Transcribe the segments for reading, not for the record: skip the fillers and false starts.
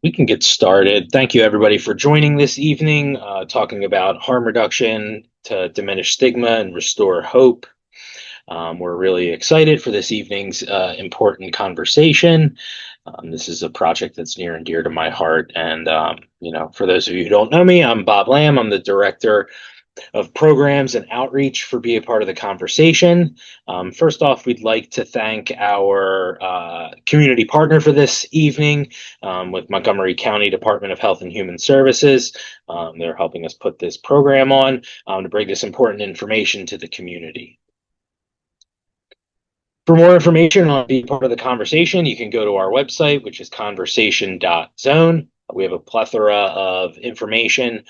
We can get started. Thank you, everybody, for joining this evening, talking about harm reduction to diminish stigma and restore hope. We're really excited for this evening's important conversation. This is a project that's near and dear to my heart. And, for those of you who don't know me, I'm Bob Lamb. I'm the director of programs and outreach for Be a Part of the Conversation. First off, we'd like to thank our community partner for this evening with Montgomery County Department of Health and Human Services. They're helping us put this program on to bring this important information to the community. For more information on being part of the conversation, you can go to our website, which is conversation.zone. We have a plethora of information.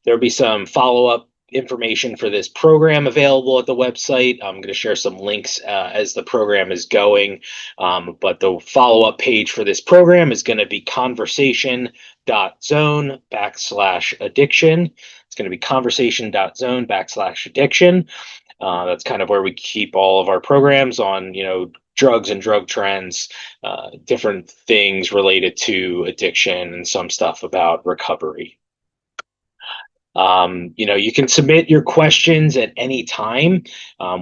There'll be some follow-up information for this program available at the website. I'm going to share some links as the program is going, but the follow-up page for this program is going to be conversation.zone/addiction. It's going to be conversation.zone/addiction. That's kind of where we keep all of our programs on, drugs and drug trends, different things related to addiction, and some stuff about recovery. You can submit your questions at any time.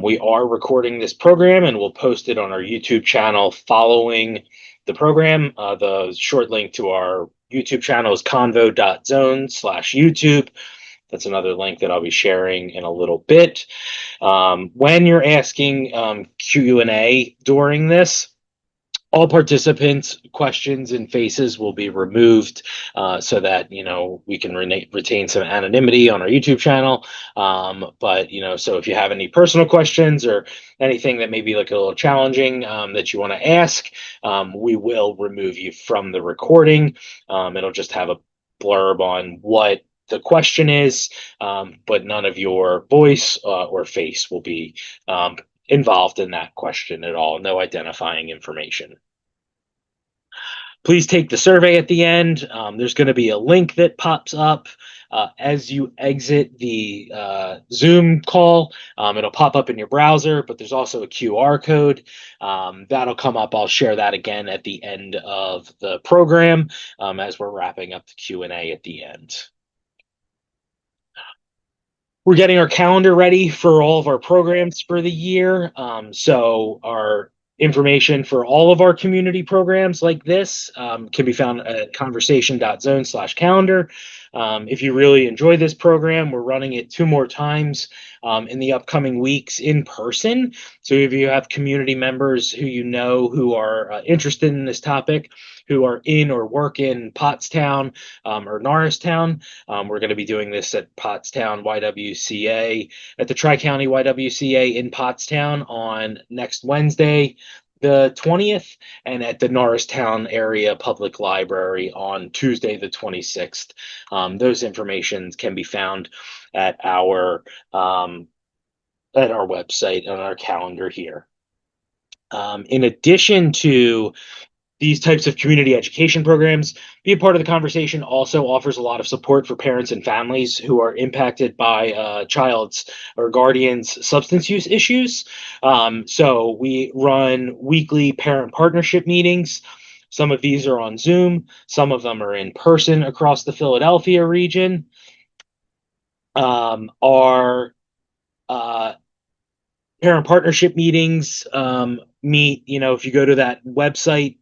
We are recording this program and we'll post it on our YouTube channel following the program. The short link to our YouTube channel is convo.zone/YouTube. That's another link that I'll be sharing in a little bit. When you're asking Q&A during this, all participants' questions and faces will be removed so that we can retain some anonymity on our YouTube channel. So if you have any personal questions or anything that may be like a little challenging that you want to ask, we will remove you from the recording. It'll just have a blurb on what the question is, but none of your voice or face will be involved in that question at all. No identifying information. Please take the survey at the end. There's going to be a link that pops up as you exit the Zoom call. It'll pop up in your browser, but there's also a QR code that'll come up. I'll share that again at the end of the program as we're wrapping up the Q&A at the end. We're getting our calendar ready for all of our programs for the year. So our information for all of our community programs like this can be found at conversation.zone/calendar. If you really enjoy this program, we're running it 2 more times in the upcoming weeks in person. So if you have community members who who are interested in this topic, who are in or work in Pottstown or Norristown, we're going to be doing this at Pottstown YWCA, at the Tri-County YWCA in Pottstown on next Wednesday, the 20th, and at the Norristown Area Public Library on Tuesday, the 26th. Those informations can be found at our website on our calendar here. In addition to these types of community education programs, Be a Part of the Conversation also offers a lot of support for parents and families who are impacted by child's or guardian's substance use issues. So we run weekly parent partnership meetings. Some of these are on Zoom. Some of them are in person across the Philadelphia region. Our parent partnership meetings meet, if you go to that website,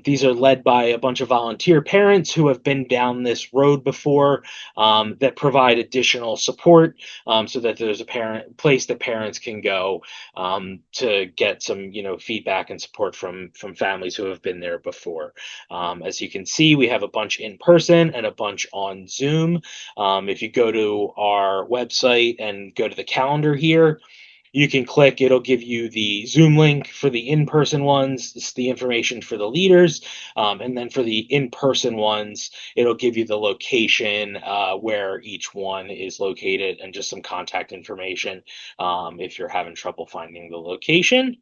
these are led by a bunch of volunteer parents who have been down this road before that provide additional support so that there's a place that parents can go to get some feedback and support from families who have been there before. As you can see, we have a bunch in person and a bunch on Zoom. If you go to our website and go to the calendar here, you can click, it'll give you the Zoom link for the in-person ones. It's the information for the leaders. And then for the in-person ones, it'll give you the location where each one is located and just some contact information if you're having trouble finding the location.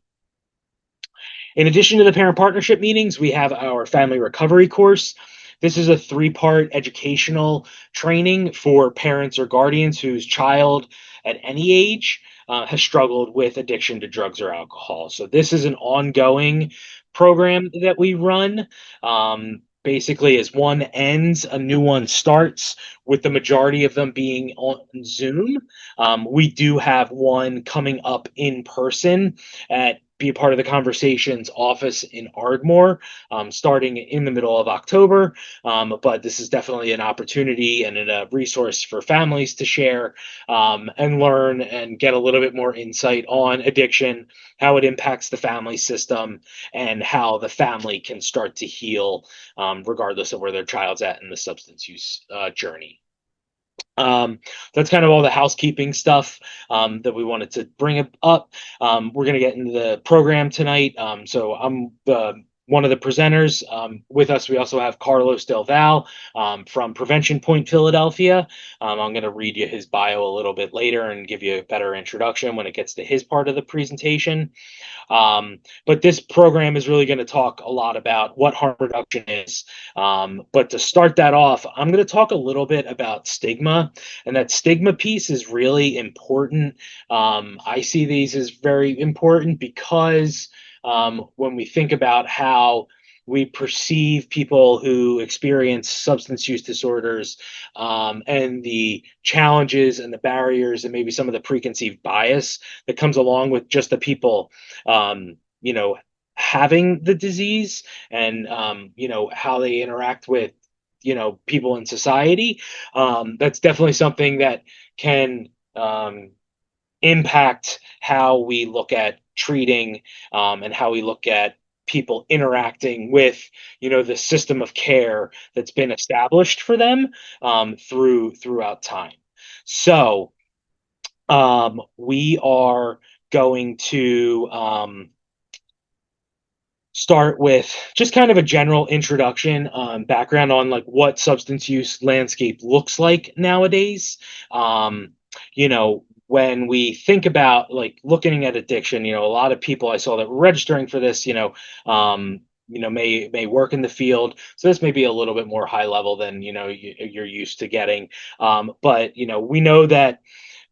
In addition to the parent partnership meetings, we have our family recovery course. This is a 3-part educational training for parents or guardians whose child at any age has struggled with addiction to drugs or alcohol. So this is an ongoing program that we run. basically as one ends, a new one starts, with the majority of them being on Zoom. We do have one coming up in person at Be a Part of the Conversations office in Ardmore, starting in the middle of October. But this is definitely an opportunity and a resource for families to share, and learn and get a little bit more insight on addiction, how it impacts the family system, and how the family can start to heal, regardless of where their child's at in the substance use journey. That's kind of all the housekeeping stuff that we wanted to bring up. We're going to get into the program tonight. So I'm one of the presenters. With us, we also have Carlos Del Val from Prevention Point, Philadelphia. I'm going to read you his bio a little bit later and give you a better introduction when it gets to his part of the presentation. But this program is really going to talk a lot about what harm reduction is. But to start that off, I'm going to talk a little bit about stigma, and that stigma piece is really important. I see these as very important because when we think about how we perceive people who experience substance use disorders, and the challenges and the barriers and maybe some of the preconceived bias that comes along with just the people, you know, having the disease, and how they interact with people in society. That's definitely something that can impact how we look at treating, and how we look at people interacting with the system of care that's been established for them, throughout time. So we are going to start with just kind of a general introduction, background on like what substance use landscape looks like nowadays. When we think about like looking at addiction, a lot of people I saw that were registering for this, may work in the field. So this may be a little bit more high level than you're used to getting. But we know that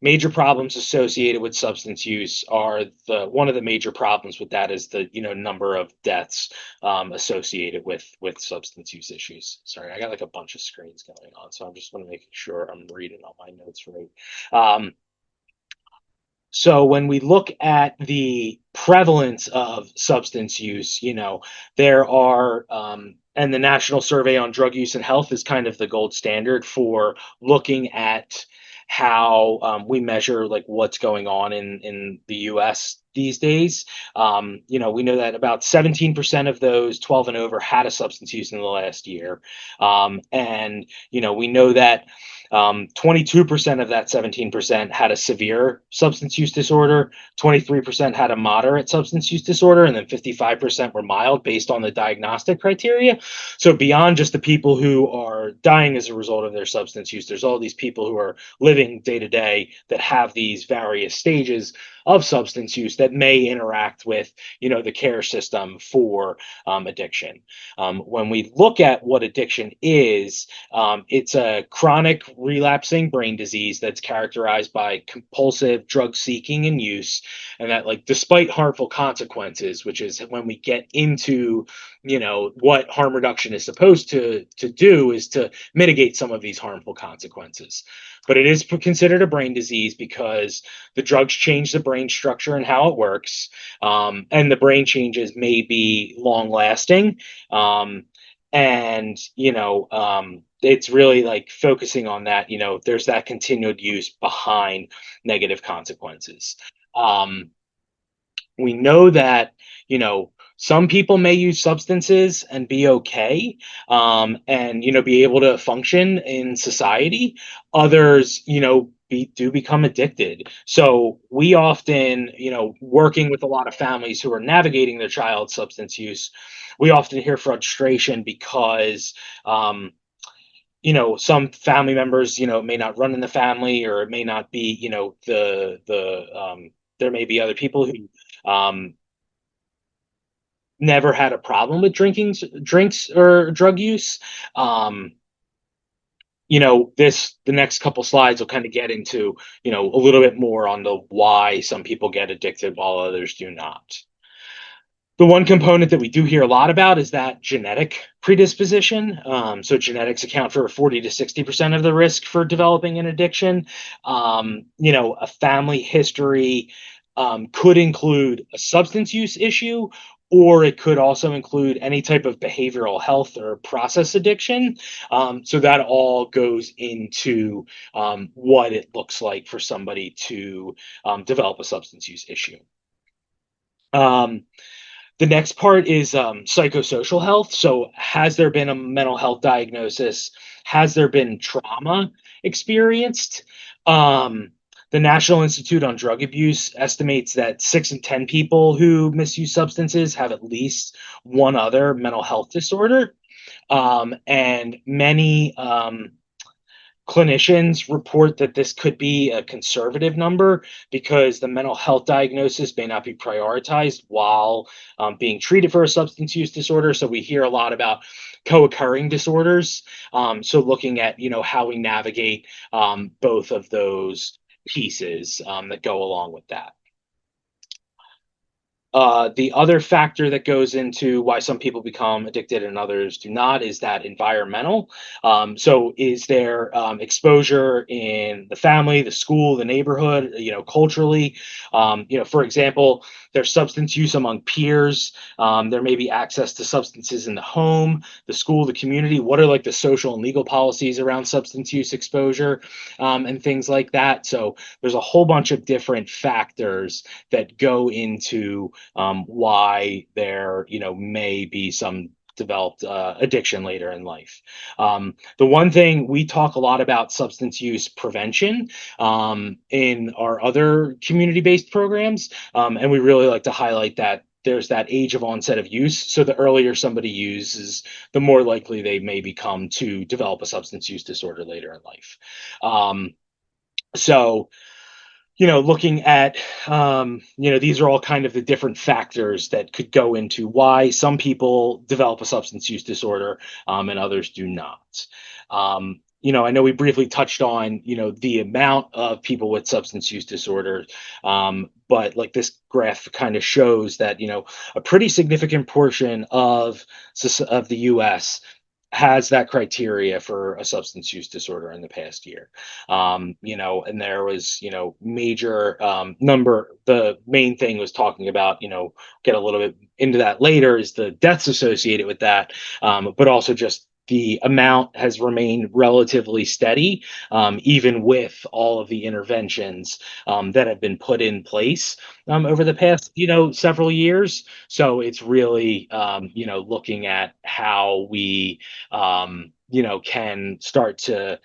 major problems associated with substance use are one of the major problems with that is the number of deaths associated with substance use issues. Sorry, I got like a bunch of screens going on, so I'm just want to make sure I'm reading all my notes right. So when we look at the prevalence of substance use, there are, and the National Survey on Drug Use and Health is kind of the gold standard for looking at how we measure like what's going on in the U.S. these days. We know that about 17% of those 12 and over had a substance use in the last year, and we know that 22% of that 17% had a severe substance use disorder, 23% had a moderate substance use disorder, and then 55% were mild based on the diagnostic criteria. So beyond just the people who are dying as a result of their substance use, there's all these people who are living day to day that have these various stages of substance use that may interact with the care system for addiction. When we look at what addiction is, it's a chronic relapsing brain disease that's characterized by compulsive drug seeking and use, and that like despite harmful consequences, which is when we get into what harm reduction is supposed to do, is to mitigate some of these harmful consequences. But it is considered a brain disease because the drugs change the brain structure and how it works, and the brain changes may be long lasting. And it's really like focusing on that. There's that continued use behind negative consequences. We know that some people may use substances and be okay, and be able to function in society. Others do become addicted. So we often, working with a lot of families who are navigating their child's substance use, we often hear frustration because some family members may not run in the family, or it may not be there may be other people who never had a problem with drinks or drug use. The next couple slides will kind of get into a little bit more on the why some people get addicted while others do not. The one component that we do hear a lot about is that genetic predisposition. So genetics account for 40 to 60% of the risk for developing an addiction. A family history could include a substance use issue, or it could also include any type of behavioral health or process addiction. So that all goes into what it looks like for somebody to develop a substance use issue. Um, the next part is psychosocial health. So, has there been a mental health diagnosis? Has there been trauma experienced? Um, the National Institute on Drug Abuse estimates that 6 in 10 people who misuse substances have at least one other mental health disorder. And many clinicians report that this could be a conservative number because the mental health diagnosis may not be prioritized while being treated for a substance use disorder. So we hear a lot about co-occurring disorders. So looking at how we navigate both of those pieces that go along with that. The other factor that goes into why some people become addicted and others do not is that environmental. So, is there exposure in the family, the school, the neighborhood, culturally? For example, there's substance use among peers. There may be access to substances in the home, the school, the community. What are like the social and legal policies around substance use exposure and things like that? So, there's a whole bunch of different factors that go into why there may be some developed addiction later in life. The one thing we talk a lot about substance use prevention in our other community-based programs, and we really like to highlight that there's that age of onset of use. So the earlier somebody uses, the more likely they may become to develop a substance use disorder later in life. So looking at, these are all kind of the different factors that could go into why some people develop a substance use disorder and others do not. I know we briefly touched on, the amount of people with substance use disorder, but like this graph kind of shows that, a pretty significant portion of the U.S. has that criteria for a substance use disorder in the past year. And there was, major number. The main thing was talking about, get a little bit into that later, is the deaths associated with that, but also just the amount has remained relatively steady, even with all of the interventions that have been put in place over the past, several years. So it's really, looking at how we can start to,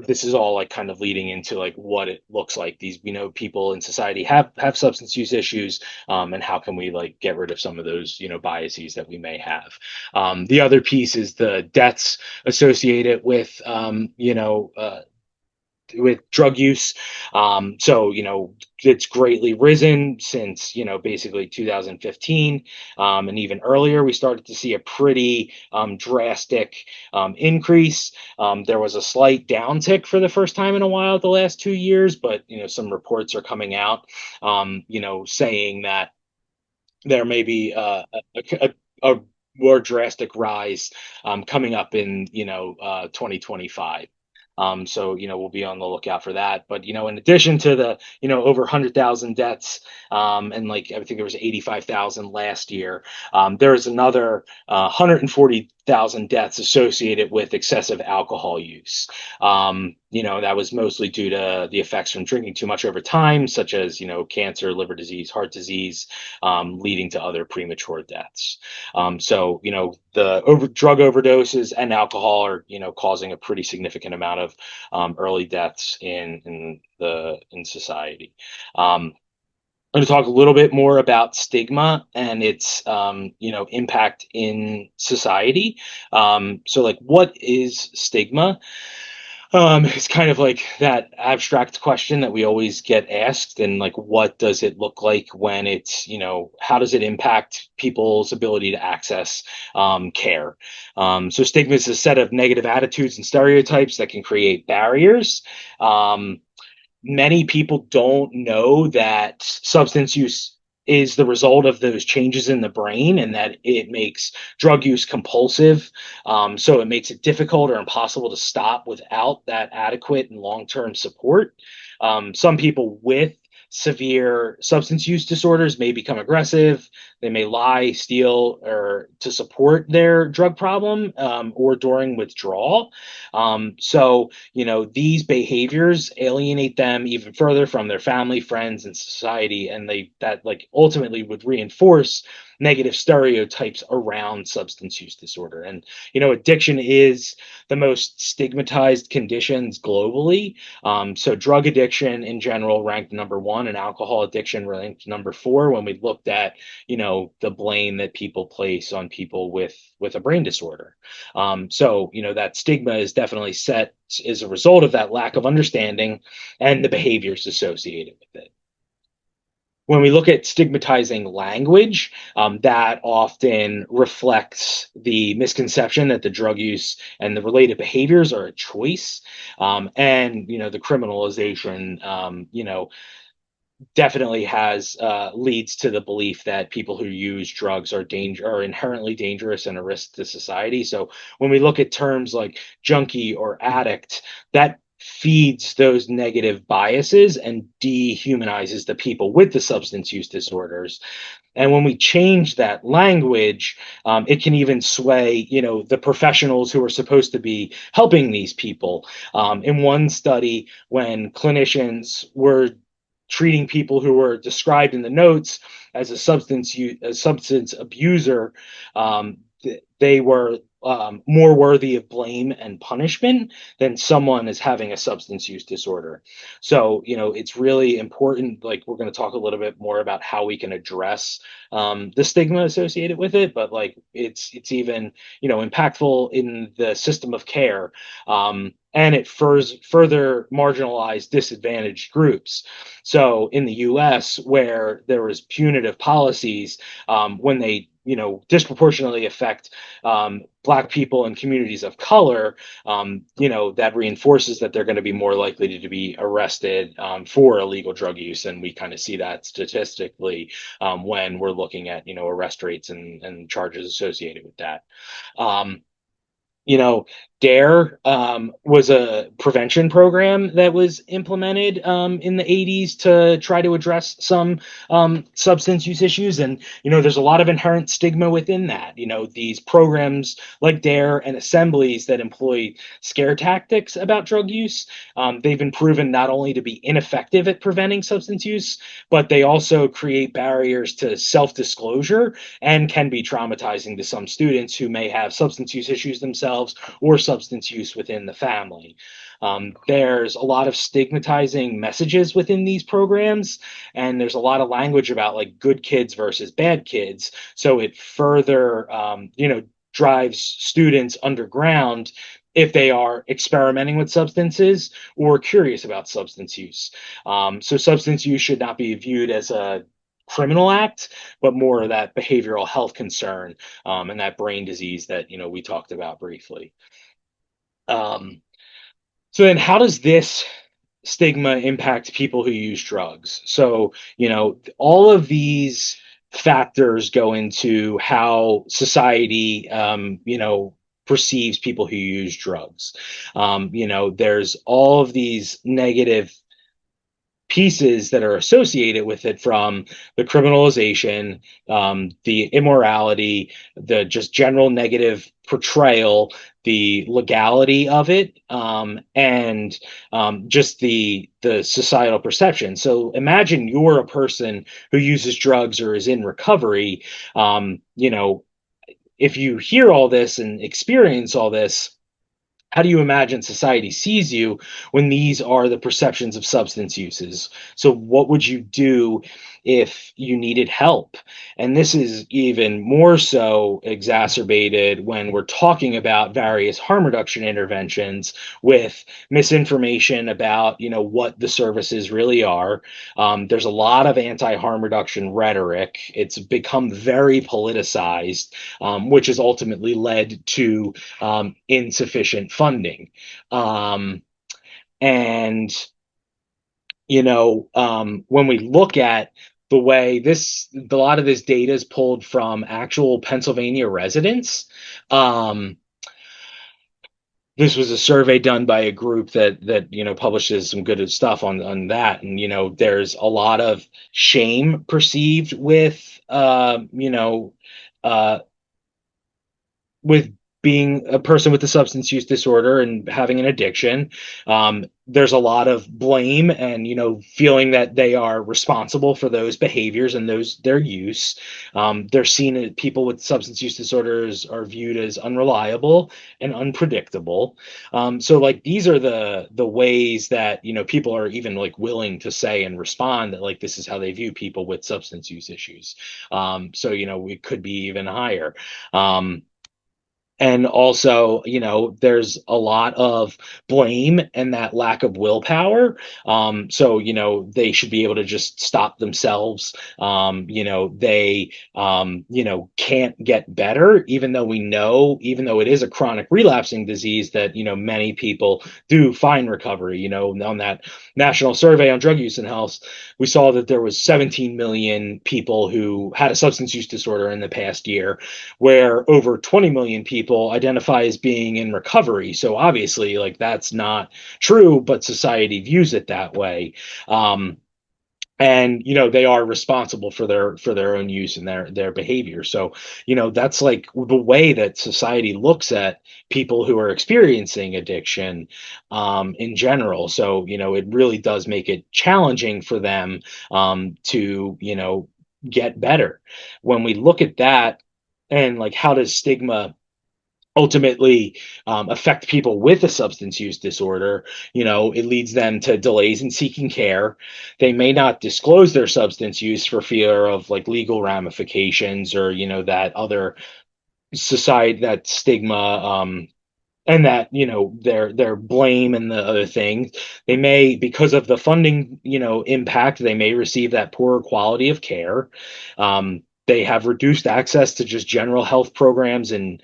this is all like kind of leading into like what it looks like. These, people in society have substance use issues, and how can we like get rid of some of those, biases that we may have. The other piece is the deaths associated with drug use. So, it's greatly risen since, basically 2015. And even earlier, we started to see a pretty drastic increase. There was a slight downtick for the first time in a while the last 2 years, but, some reports are coming out, saying that there may be a more drastic rise coming up in 2025. So we'll be on the lookout for that. But in addition to the over 100,000 deaths, and like I think there was 85,000 last year, there is another 140,000 deaths associated with excessive alcohol use. That was mostly due to the effects from drinking too much over time, such as cancer, liver disease, heart disease, leading to other premature deaths. So the drug overdoses and alcohol are causing a pretty significant amount of early deaths in society. I'm going to talk a little bit more about stigma and its impact in society. So like, what is stigma? It's kind of like that abstract question that we always get asked, and like, what does it look like when it's, how does it impact people's ability to access care? So stigma is a set of negative attitudes and stereotypes that can create barriers. Many people don't know that substance use is the result of those changes in the brain, and that it makes drug use compulsive. So it makes it difficult or impossible to stop without that adequate and long term support. Some people with severe substance use disorders may become aggressive. They may lie, steal, or to support their drug problem, or during withdrawal. These behaviors alienate them even further from their family, friends, and society, and they that like ultimately would reinforce negative stereotypes around substance use disorder. And addiction is the most stigmatized conditions globally. So drug addiction in general ranked number one, and alcohol addiction ranked number four when we looked at the blame that people place on people with a brain disorder. That stigma is definitely set as a result of that lack of understanding and the behaviors associated with it. When we look at stigmatizing language, that often reflects the misconception that the drug use and the related behaviors are a choice. And the criminalization, definitely has leads to the belief that people who use drugs are inherently dangerous and a risk to society. So when we look at terms like junkie or addict, that feeds those negative biases and dehumanizes the people with the substance use disorders. And when we change that language, it can even sway, the professionals who are supposed to be helping these people. In one study, when clinicians were treating people who were described in the notes as a substance abuser, they were more worthy of blame and punishment than someone as having a substance use disorder. So, it's really important. Like, we're going to talk a little bit more about how we can address the stigma associated with it, but like it's even impactful in the system of care. And it further marginalized disadvantaged groups. So in the U.S., where there was punitive policies, when they disproportionately affect Black people and communities of color, that reinforces that they're going to be more likely to be arrested for illegal drug use. And we kind of see that statistically when we're looking at, arrest rates and charges associated with that. Um, you know, DARE was a prevention program that was implemented in the 80s to try to address some substance use issues. And, there's a lot of inherent stigma within that. These programs like DARE and assemblies that employ scare tactics about drug use, they've been proven not only to be ineffective at preventing substance use, but they also create barriers to self-disclosure and can be traumatizing to some students who may have substance use issues themselves or substance use within the family. There's a lot of stigmatizing messages within these programs, and there's a lot of language about like good kids versus bad kids. So it further, drives students underground if they are experimenting with substances or curious about substance use. So substance use should not be viewed as a criminal act, but more of that behavioral health concern, and that brain disease that we talked about briefly. Um, so then, how does this stigma impact people who use drugs? So all of these factors go into how society, perceives people who use drugs. There's all of these negative pieces that are associated with it, from the criminalization, the immorality, the just general negative portrayal, the legality of it, and just the societal perception. So imagine you're a person who uses drugs or is in recovery. If you hear all this and experience all this, how do you imagine society sees you when these are the perceptions of substance uses? So, what would you do if you needed help? And this is even more so exacerbated when we're talking about various harm reduction interventions with misinformation about, what the services really are. There's a lot of anti-harm reduction rhetoric. It's become very politicized, which has ultimately led to insufficient funding. And when we look at the way a lot of this data is pulled from actual Pennsylvania residents. Um, this was a survey done by a group that publishes some good stuff on that, and there's a lot of shame perceived uh, with being a person with a substance use disorder and having an addiction. There's a lot of blame and feeling that they are responsible for those behaviors and their use. They're seen as people with substance use disorders are viewed as unreliable and unpredictable. So like these are the ways that people are even like willing to say and respond that like this is how they view people with substance use issues. So it could be even higher. And also there's a lot of blame and that lack of willpower. So they should be able to just stop themselves. They can't get better, even though it is a chronic relapsing disease, that many people do find recovery. On that national survey on drug use and health, we saw that there was 17 million people who had a substance use disorder in the past year, where over 20 million people identify as being in recovery. So obviously, like that's not true, but society views it that way. And they are responsible for their own use and their behavior. So that's like the way that society looks at people who are experiencing addiction in general. So it really does make it challenging for them to get better. When we look at that, and like how does stigma ultimately affect people with a substance use disorder? It leads them to delays in seeking care. They may not disclose their substance use for fear of like legal ramifications, or that other society, that stigma, and that their blame and the other things. They may, because of the funding impact, they may receive that poorer quality of care. They have reduced access to just general health programs and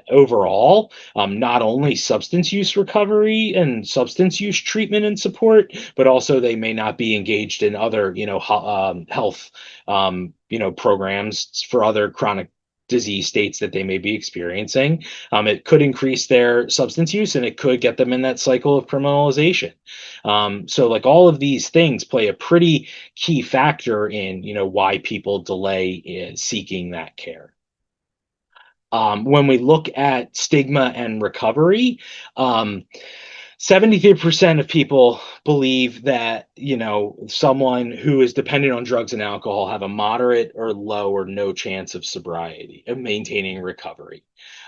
overall, not only substance use recovery and substance use treatment and support, but also they may not be engaged in other health programs for other chronic disease states that they may be experiencing. It could increase their substance use, and it could get them in that cycle of criminalization. So like all of these things play a pretty key factor in why people delay seeking that care. When we look at stigma and recovery, 73% of people believe that someone who is dependent on drugs and alcohol have a moderate or low or no chance of sobriety, of maintaining recovery.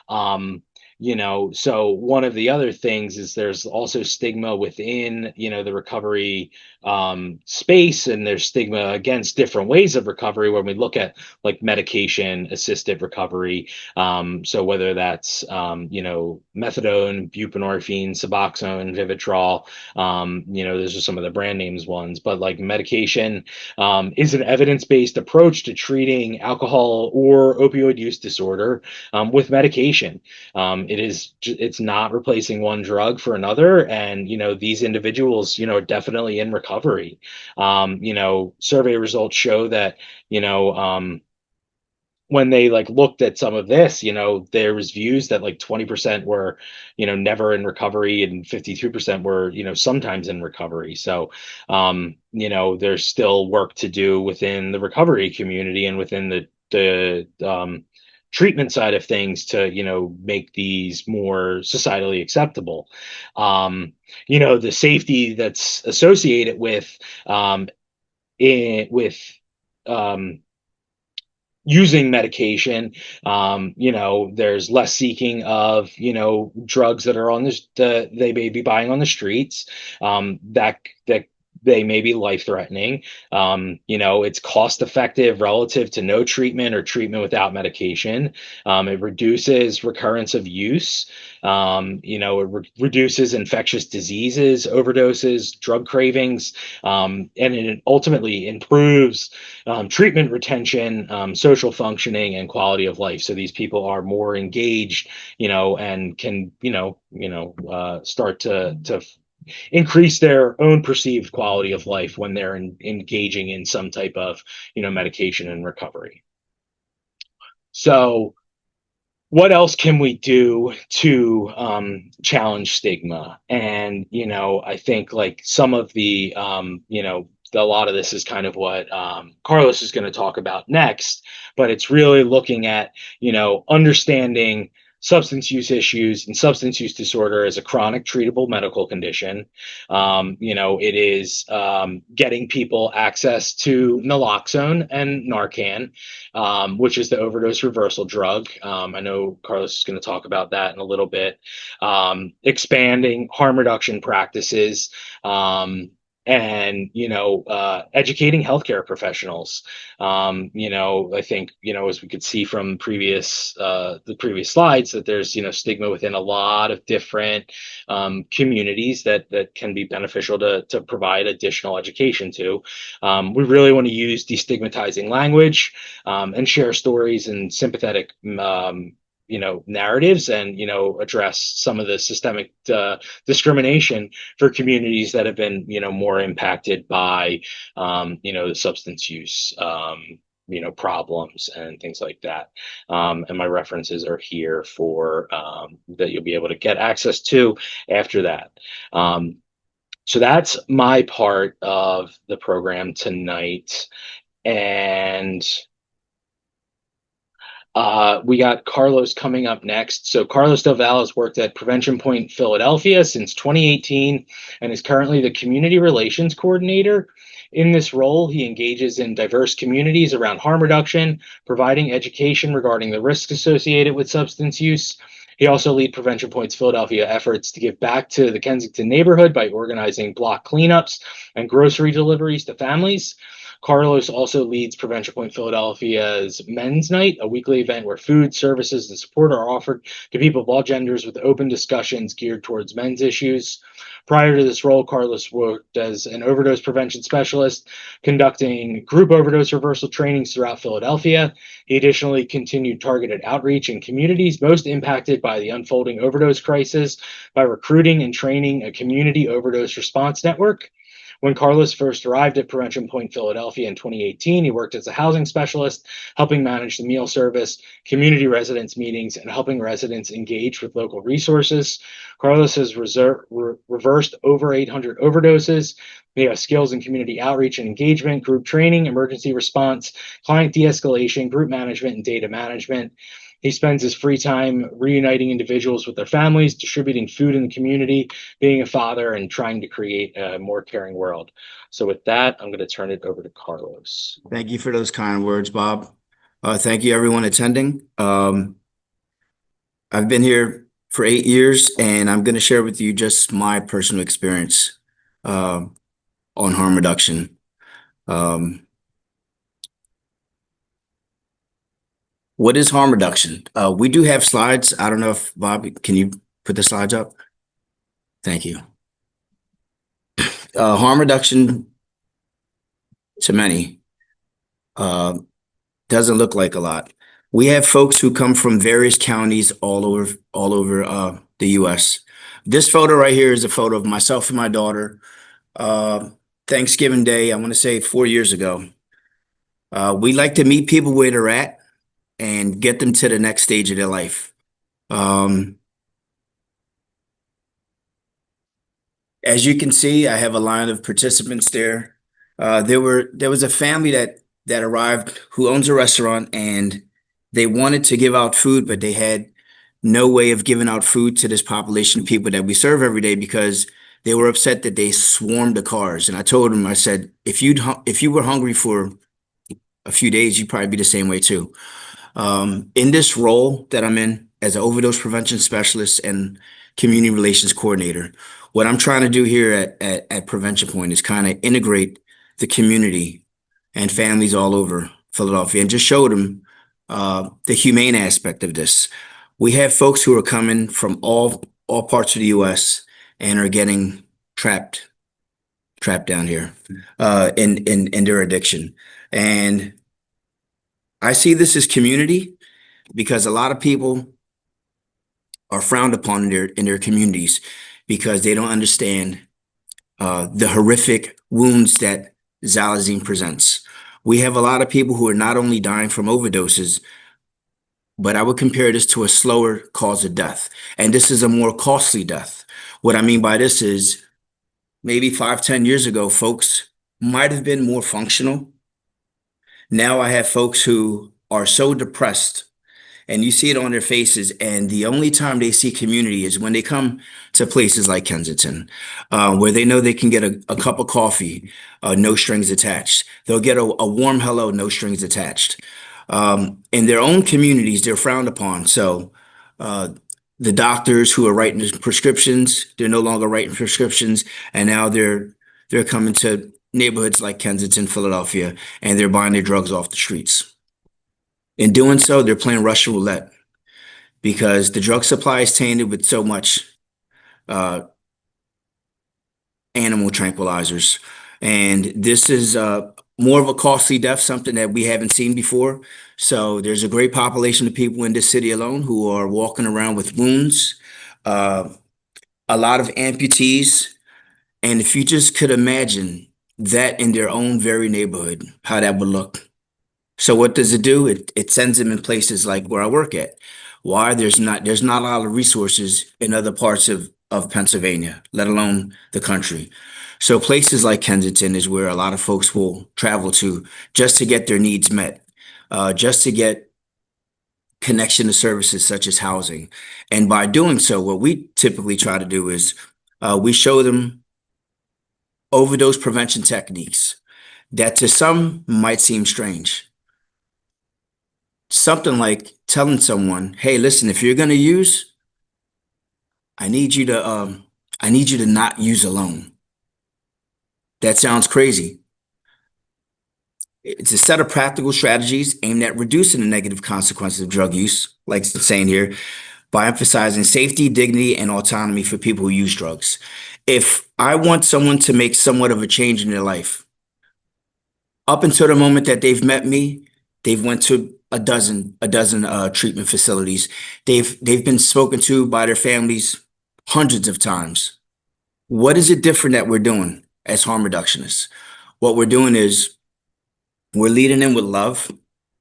So one of the other things is there's also stigma within the recovery space, and there's stigma against different ways of recovery when we look at like medication assisted recovery. So whether that's methadone, buprenorphine, Suboxone, Vivitrol, those are some of the brand names ones. But like medication is an evidence-based approach to treating alcohol or opioid use disorder with medication. It's not replacing one drug for another, and these individuals are definitely in recovery. Survey results show that when they like looked at some of this, there was views that like 20% were never in recovery, and 52% were sometimes in recovery. So there's still work to do within the recovery community and within the treatment side of things to make these more societally acceptable. The safety that's associated with um, using medication. There's less seeking of drugs that are on this they may be buying on the streets, that they may be life threatening. It's cost effective relative to no treatment or treatment without medication. It reduces recurrence of use. Reduces infectious diseases, overdoses, drug cravings, and it ultimately improves treatment retention, social functioning, and quality of life. So these people are more engaged, and can start to increase their own perceived quality of life when they're engaging in some type of medication and recovery. So what else can we do to challenge stigma? And I think like some of the a lot of this is kind of what Carlos is going to talk about next, but it's really looking at understanding substance use issues and substance use disorder as a chronic treatable medical condition. It is getting people access to naloxone and Narcan, which is the overdose reversal drug. I know Carlos is going to talk about that in a little bit. Expanding harm reduction practices, and educating healthcare professionals. I think as we could see from the previous slides, that there's stigma within a lot of different communities that can be beneficial to provide additional education to. We really want to use destigmatizing language, and share stories and sympathetic narratives, and address some of the systemic discrimination for communities that have been more impacted by the substance use problems and things like that. And my references are here for that you'll be able to get access to after that. So that's my part of the program tonight. And we got Carlos coming up next. So Carlos Del Valle has worked at Prevention Point Philadelphia since 2018 and is currently the Community Relations Coordinator. In this role, he engages in diverse communities around harm reduction, providing education regarding the risks associated with substance use. He also leads Prevention Point's Philadelphia efforts to give back to the Kensington neighborhood by organizing block cleanups and grocery deliveries to families. Carlos also leads Prevention Point Philadelphia's Men's Night, a weekly event where food, services, and support are offered to people of all genders with open discussions geared towards men's issues. Prior to this role, Carlos worked as an overdose prevention specialist, conducting group overdose reversal trainings throughout Philadelphia. He additionally continued targeted outreach in communities most impacted by the unfolding overdose crisis by recruiting and training a community overdose response network. When Carlos first arrived at Prevention Point Philadelphia in 2018, he worked as a housing specialist, helping manage the meal service, community residence meetings, and helping residents engage with local resources. Carlos has reversed over 800 overdoses. He has skills in community outreach and engagement, group training, emergency response, client de-escalation, group management, and data management. He spends his free time reuniting individuals with their families, distributing food in the community, being a father, and trying to create a more caring world. So with that, I'm going to turn it over to Carlos. Thank you for those kind words, Bob. Thank you, everyone attending. I've been here for 8 years, and I'm going to share with you just my personal experience on harm reduction. What is harm reduction? We do have slides. I don't know if, Bob, can you put the slides up? Thank you. Harm reduction, to many, doesn't look like a lot. We have folks who come from various counties all over the U.S. This photo right here is a photo of myself and my daughter. Thanksgiving Day, I want to say 4 years ago. We like to meet people where they're at and get them to the next stage of their life. As you can see, I have a line of participants there. There was a family that arrived who owns a restaurant, and they wanted to give out food, but they had no way of giving out food to this population of people that we serve every day because they were upset that they swarmed the cars. And I told them, I said, if you were hungry for a few days, you'd probably be the same way too. In this role that I'm in as an overdose prevention specialist and community relations coordinator, what I'm trying to do here at Prevention Point is kind of integrate the community and families all over Philadelphia and just show them the humane aspect of this. We have folks who are coming from all parts of the U.S. and are getting trapped down here in their addiction. And I see this as community because a lot of people are frowned upon in their communities because they don't understand the horrific wounds that xylazine presents. We have a lot of people who are not only dying from overdoses, but I would compare this to a slower cause of death. And this is a more costly death. What I mean by this is maybe 5, 10 years ago, folks might have been more functional. Now I have folks who are so depressed and you see it on their faces. And the only time they see community is when they come to places like Kensington, where they know they can get a cup of coffee, no strings attached. They'll get a warm hello, no strings attached. In their own communities, they're frowned upon. So uh, the doctors who are writing the prescriptions, they're no longer writing prescriptions, and now they're coming to neighborhoods like Kensington, Philadelphia, and they're buying their drugs off the streets. In doing so, they're playing Russian roulette because the drug supply is tainted with so much uh, animal tranquilizers. And this is more of a costly death, something that we haven't seen before. So there's a great population of people in this city alone who are walking around with wounds, uh, a lot of amputees. And if you just could imagine that in their own very neighborhood, how that would look. So what does it do? It sends them in places like where I work at. Why? There's not a lot of resources in other parts of Pennsylvania, let alone the country. So places like Kensington is where a lot of folks will travel to just to get their needs met, just to get connection to services such as housing. And by doing so, what we typically try to do is we show them overdose prevention techniques that to some might seem strange. Something like telling someone, "Hey, listen, if you're going to use, I need you to I need you to not use alone." That sounds crazy. It's a set of practical strategies aimed at reducing the negative consequences of drug use, like it's saying here, by emphasizing safety, dignity, and autonomy for people who use drugs. If I want someone to make somewhat of a change in their life, up until the moment that they've met me, they've went to a dozen treatment facilities. They've been spoken to by their families hundreds of times. What is it different that we're doing as harm reductionists? What we're doing is we're leading in with love,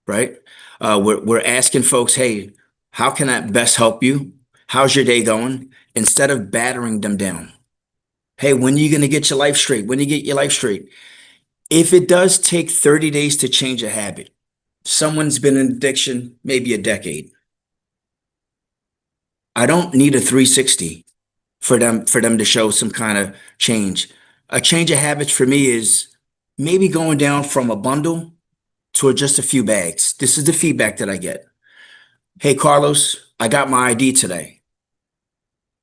right? We're asking folks, "Hey, how can I best help you? How's your day going?" Instead of battering them down. "Hey, when are you going to get your life straight? When do you get your life straight?" If it does take 30 days to change a habit, someone's been in addiction maybe a decade. I don't need a 360 for them to show some kind of change. A change of habits for me is maybe going down from a bundle to just a few bags. This is the feedback that I get. "Hey, Carlos, I got my ID today."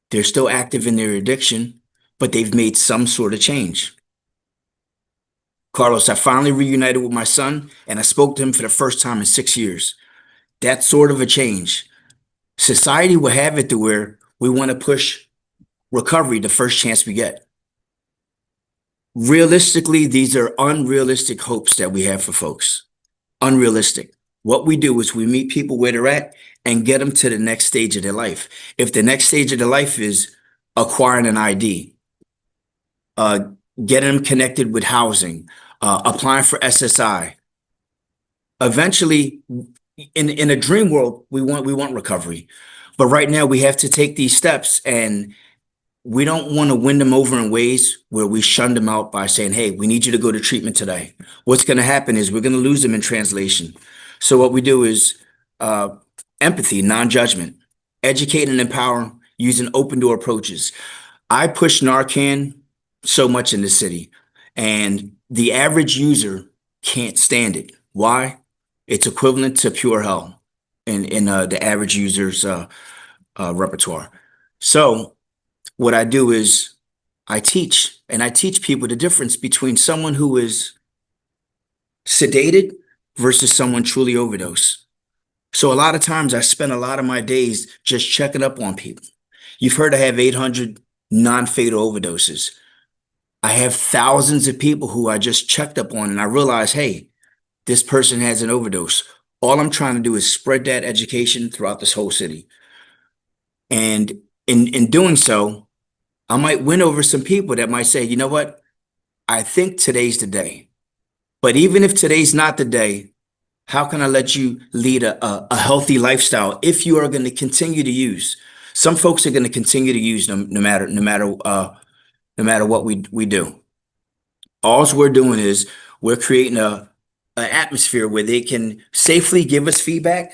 They're still active in their addiction, but they've made some sort of change. "Carlos, I finally reunited with my son and I spoke to him for the first time in 6 years." That's sort of a change. Society will have it to where we want to push recovery the first chance we get. Realistically, these are unrealistic hopes that we have for folks. Unrealistic. What we do is we meet people where they're at and get them to the next stage of their life. If the next stage of their life is acquiring an ID, uh, getting them connected with housing, applying for SSI, eventually, in a dream world, we want recovery. But right now, we have to take these steps, and we don't want to win them over in ways where we shun them out by saying, "Hey, we need you to go to treatment today." What's going to happen is we're going to lose them in translation. So what we do is uh, empathy, non-judgment, educate and empower using open door approaches. I push Narcan so much in the city, and the average user can't stand it. Why? It's equivalent to pure hell in the average user's repertoire. So what I do is I teach people the difference between someone who is sedated versus someone truly overdose. So a lot of times I spend a lot of my days just checking up on people. You've heard I have 800 non-fatal overdoses. I have thousands of people who I just checked up on and I realize, hey, this person has an overdose. All I'm trying to do is spread that education throughout this whole city. And in doing so, I might win over some people that might say, you know what? I think today's the day. But even if today's not the day, how can I let you lead a healthy lifestyle if you are going to continue to use? Some folks are going to continue to use no matter what we do. All we're doing is we're creating an atmosphere where they can safely give us feedback,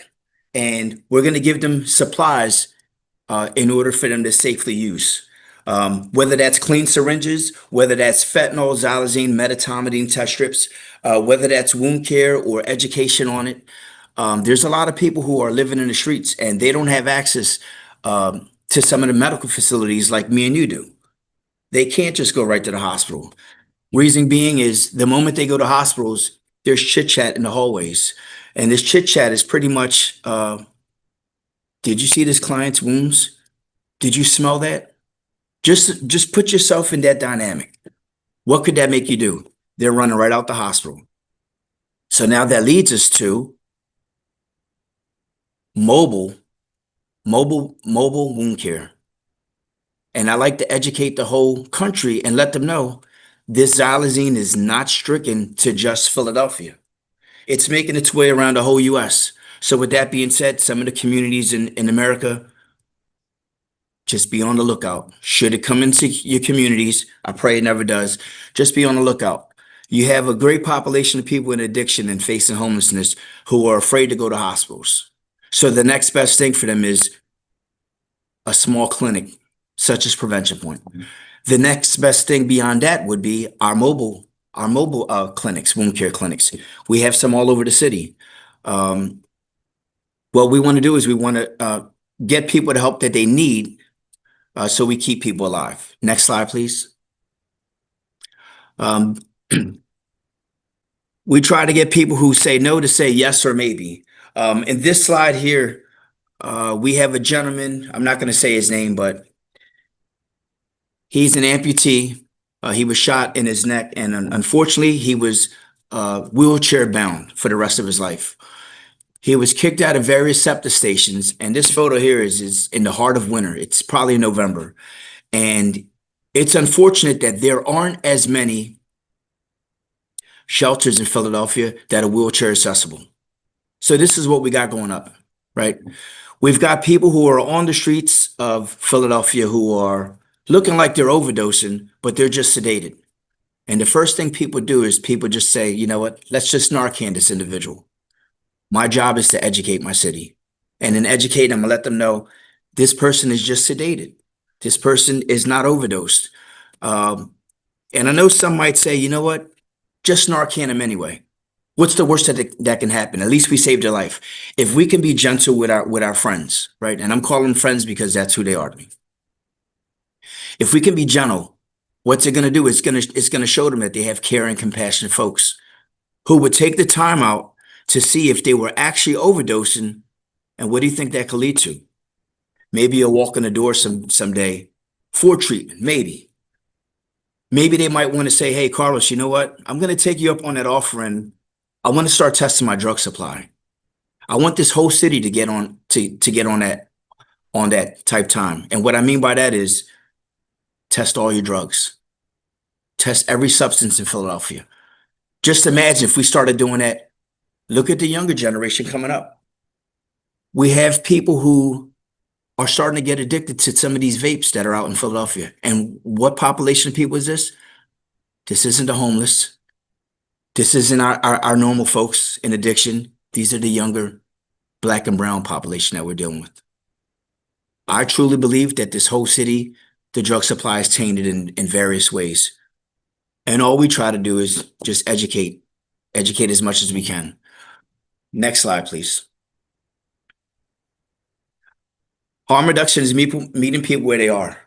and we're going to give them supplies in order for them to safely use. Whether that's clean syringes, whether that's fentanyl, xylazine, medetomidine test strips, whether that's wound care or education on it. There's a lot of people who are living in the streets and they don't have access to some of the medical facilities like me and you do. They can't just go right to the hospital. Reason being is the moment they go to hospitals, there's chit chat in the hallways. And this chit chat is pretty much, did you see this client's wounds? Did you smell that? Just put yourself in that dynamic. What could that make you do? They're running right out the hospital. So now that leads us to mobile, mobile wound care. And I like to educate the whole country and let them know this xylazine is not stricken to just Philadelphia. It's making its way around the whole US. So with that being said, some of the communities in America, just be on the lookout. Should it come into your communities, I pray it never does, just be on the lookout. You have a great population of people in addiction and facing homelessness who are afraid to go to hospitals. So the next best thing for them is a small clinic, such as Prevention Point. The next best thing beyond that would be our mobile clinics, wound care clinics. We have some all over the city. What we want to do is we want to get people the help that they need so we keep people alive. Next slide, please. We try to get people who say no to say yes or maybe. In this slide here, we have a gentleman, I'm not going to say his name, but he's an amputee. He was shot in his neck, and unfortunately, he was wheelchair bound for the rest of his life. He was kicked out of various septic stations, and this photo here is in the heart of winter. It's probably November, and it's unfortunate that there aren't as many shelters in Philadelphia that are wheelchair accessible. So this is what we got going up, right? We've got people who are on the streets of Philadelphia who are looking like they're overdosing, but they're just sedated. And the first thing people do is people just say, you know what, let's just Narcan this individual. My job is to educate my city. And in educating them, I let them know this person is just sedated. This person is not overdosed. And I know some might say, you know what, just Narcan them anyway. What's the worst that can happen? At least we saved their life. If we can be gentle with our friends, right? And I'm calling them friends because that's who they are to me. If we can be gentle, what's it going to do? It's going to show them that they have caring, compassionate folks who would take the time out to see if they were actually overdosing. And what do you think that could lead to? Maybe a walk in the door someday for treatment, maybe. Maybe they might want to say, hey, Carlos, you know what? I'm going to take you up on that offer, and I want to start testing my drug supply. I want this whole city to get on that type time. And what I mean by that is test all your drugs. Test every substance in Philadelphia. Just imagine if we started doing that. Look at the younger generation coming up. We have people who are starting to get addicted to some of these vapes that are out in Philadelphia. And what population of people is this? This isn't the homeless. This isn't our normal folks in addiction. These are the younger Black and brown population that we're dealing with. I truly believe that this whole city, the drug supply is tainted in various ways. And all we try to do is just educate as much as we can. Next slide, please. Harm reduction is meeting people where they are.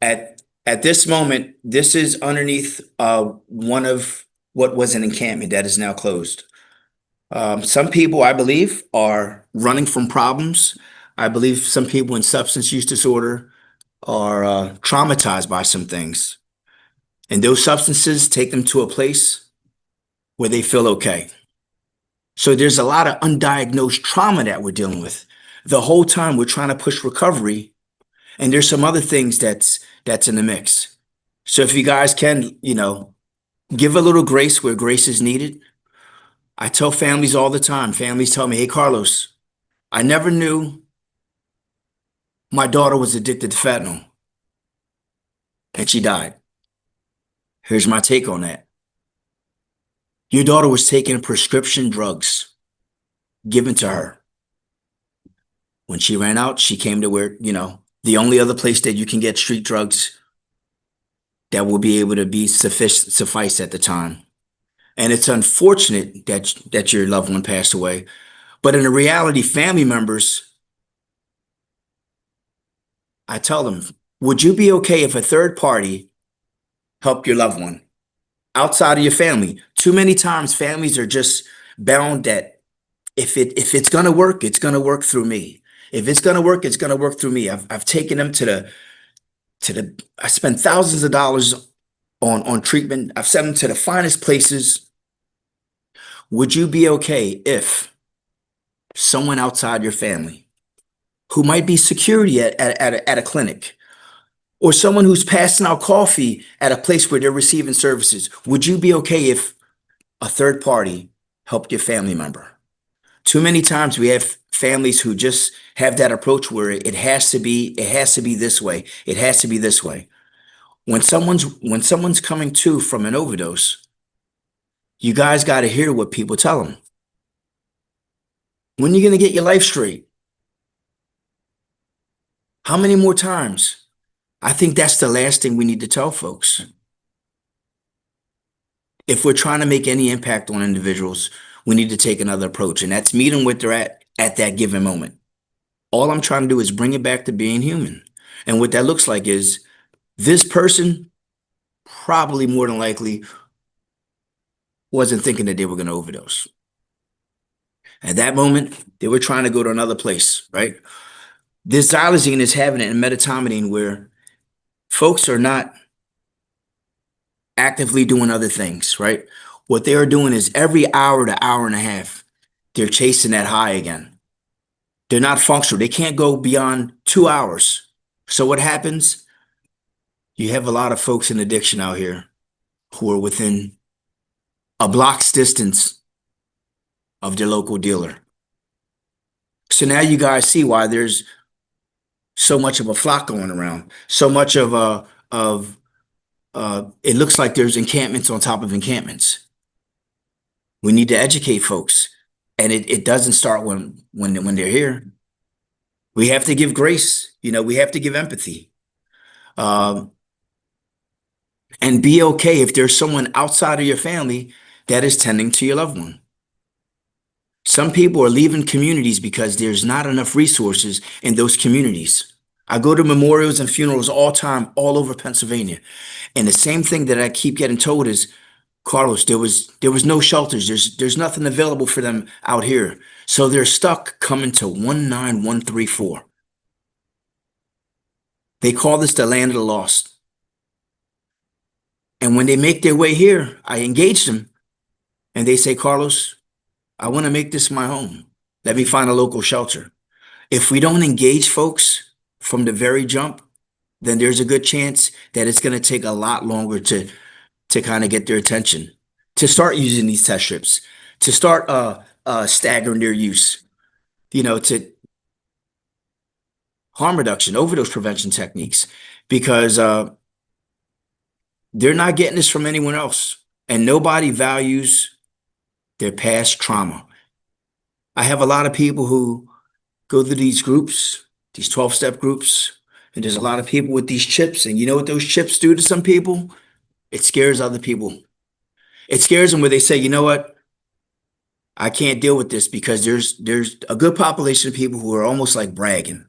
At this moment, this is underneath one of what was an encampment that is now closed. Some people, I believe, are running from problems. I believe some people in substance use disorder are traumatized by some things. And those substances take them to a place where they feel okay. So there's a lot of undiagnosed trauma that we're dealing with. The whole time we're trying to push recovery. And there's some other things that's that's in the mix. So if you guys can, give a little grace where grace is needed. I tell families all the time, families tell me, hey, Carlos, I never knew my daughter was addicted to fentanyl and she died. Here's my take on that. Your daughter was taking prescription drugs given to her. When she ran out, she came to where, the only other place that you can get street drugs that will be able to be suffice at the time. And it's unfortunate that your loved one passed away. But in the reality, family members, I tell them, would you be okay if a third party helped your loved one outside of your family? Too many times families are just bound that if it's gonna work, it's gonna work through me. If it's gonna work, it's gonna work through me. I've taken them I spent thousands of dollars on treatment. I've sent them to the finest places. Would you be okay if someone outside your family who might be security at a clinic or someone who's passing out coffee at a place where they're receiving services, would you be okay if a third party helped your family member? Too many times we have families who just have that approach where it has to be this way. It has to be this way. When someone's coming to from an overdose, you guys got to hear what people tell them. When are you going to get your life straight? How many more times? I think that's the last thing we need to tell folks. If we're trying to make any impact on individuals, we need to take another approach, and that's meet them where they're at that given moment. All I'm trying to do is bring it back to being human. And what that looks like is this person probably more than likely wasn't thinking that they were going to overdose. At that moment, they were trying to go to another place, right? This xylazine is having it in medetomidine where folks are not actively doing other things, right? What they are doing is every hour to hour and a half, they're chasing that high again. They're not functional. They can't go beyond 2 hours. So what happens? You have a lot of folks in addiction out here who are within a block's distance of their local dealer. So now you guys see why there's so much of a flock going around, so much of it looks like there's encampments on top of encampments. We need to educate folks, and it doesn't start when they're here. We have to give grace, we have to give empathy, and be okay if there's someone outside of your family that is tending to your loved one. Some people are leaving communities because there's not enough resources in those communities. I go to memorials and funerals all time, all over Pennsylvania. And the same thing that I keep getting told is, Carlos, there was no shelters. There's nothing available for them out here. So they're stuck coming to 19134. They call this the land of the lost. And when they make their way here, I engage them and they say, Carlos, I want to make this my home. Let me find a local shelter. If we don't engage folks from the very jump, then there's a good chance that it's going to take a lot longer to kind of get their attention, to start using these test strips, to start staggering their use, to harm reduction, overdose prevention techniques, because they're not getting this from anyone else, and nobody values their past trauma. I have a lot of people who go through these groups, these 12-step groups, and there's a lot of people with these chips, and you know what those chips do to some people? It scares other people. It scares them where they say, you know what? I can't deal with this because there's a good population of people who are almost like bragging.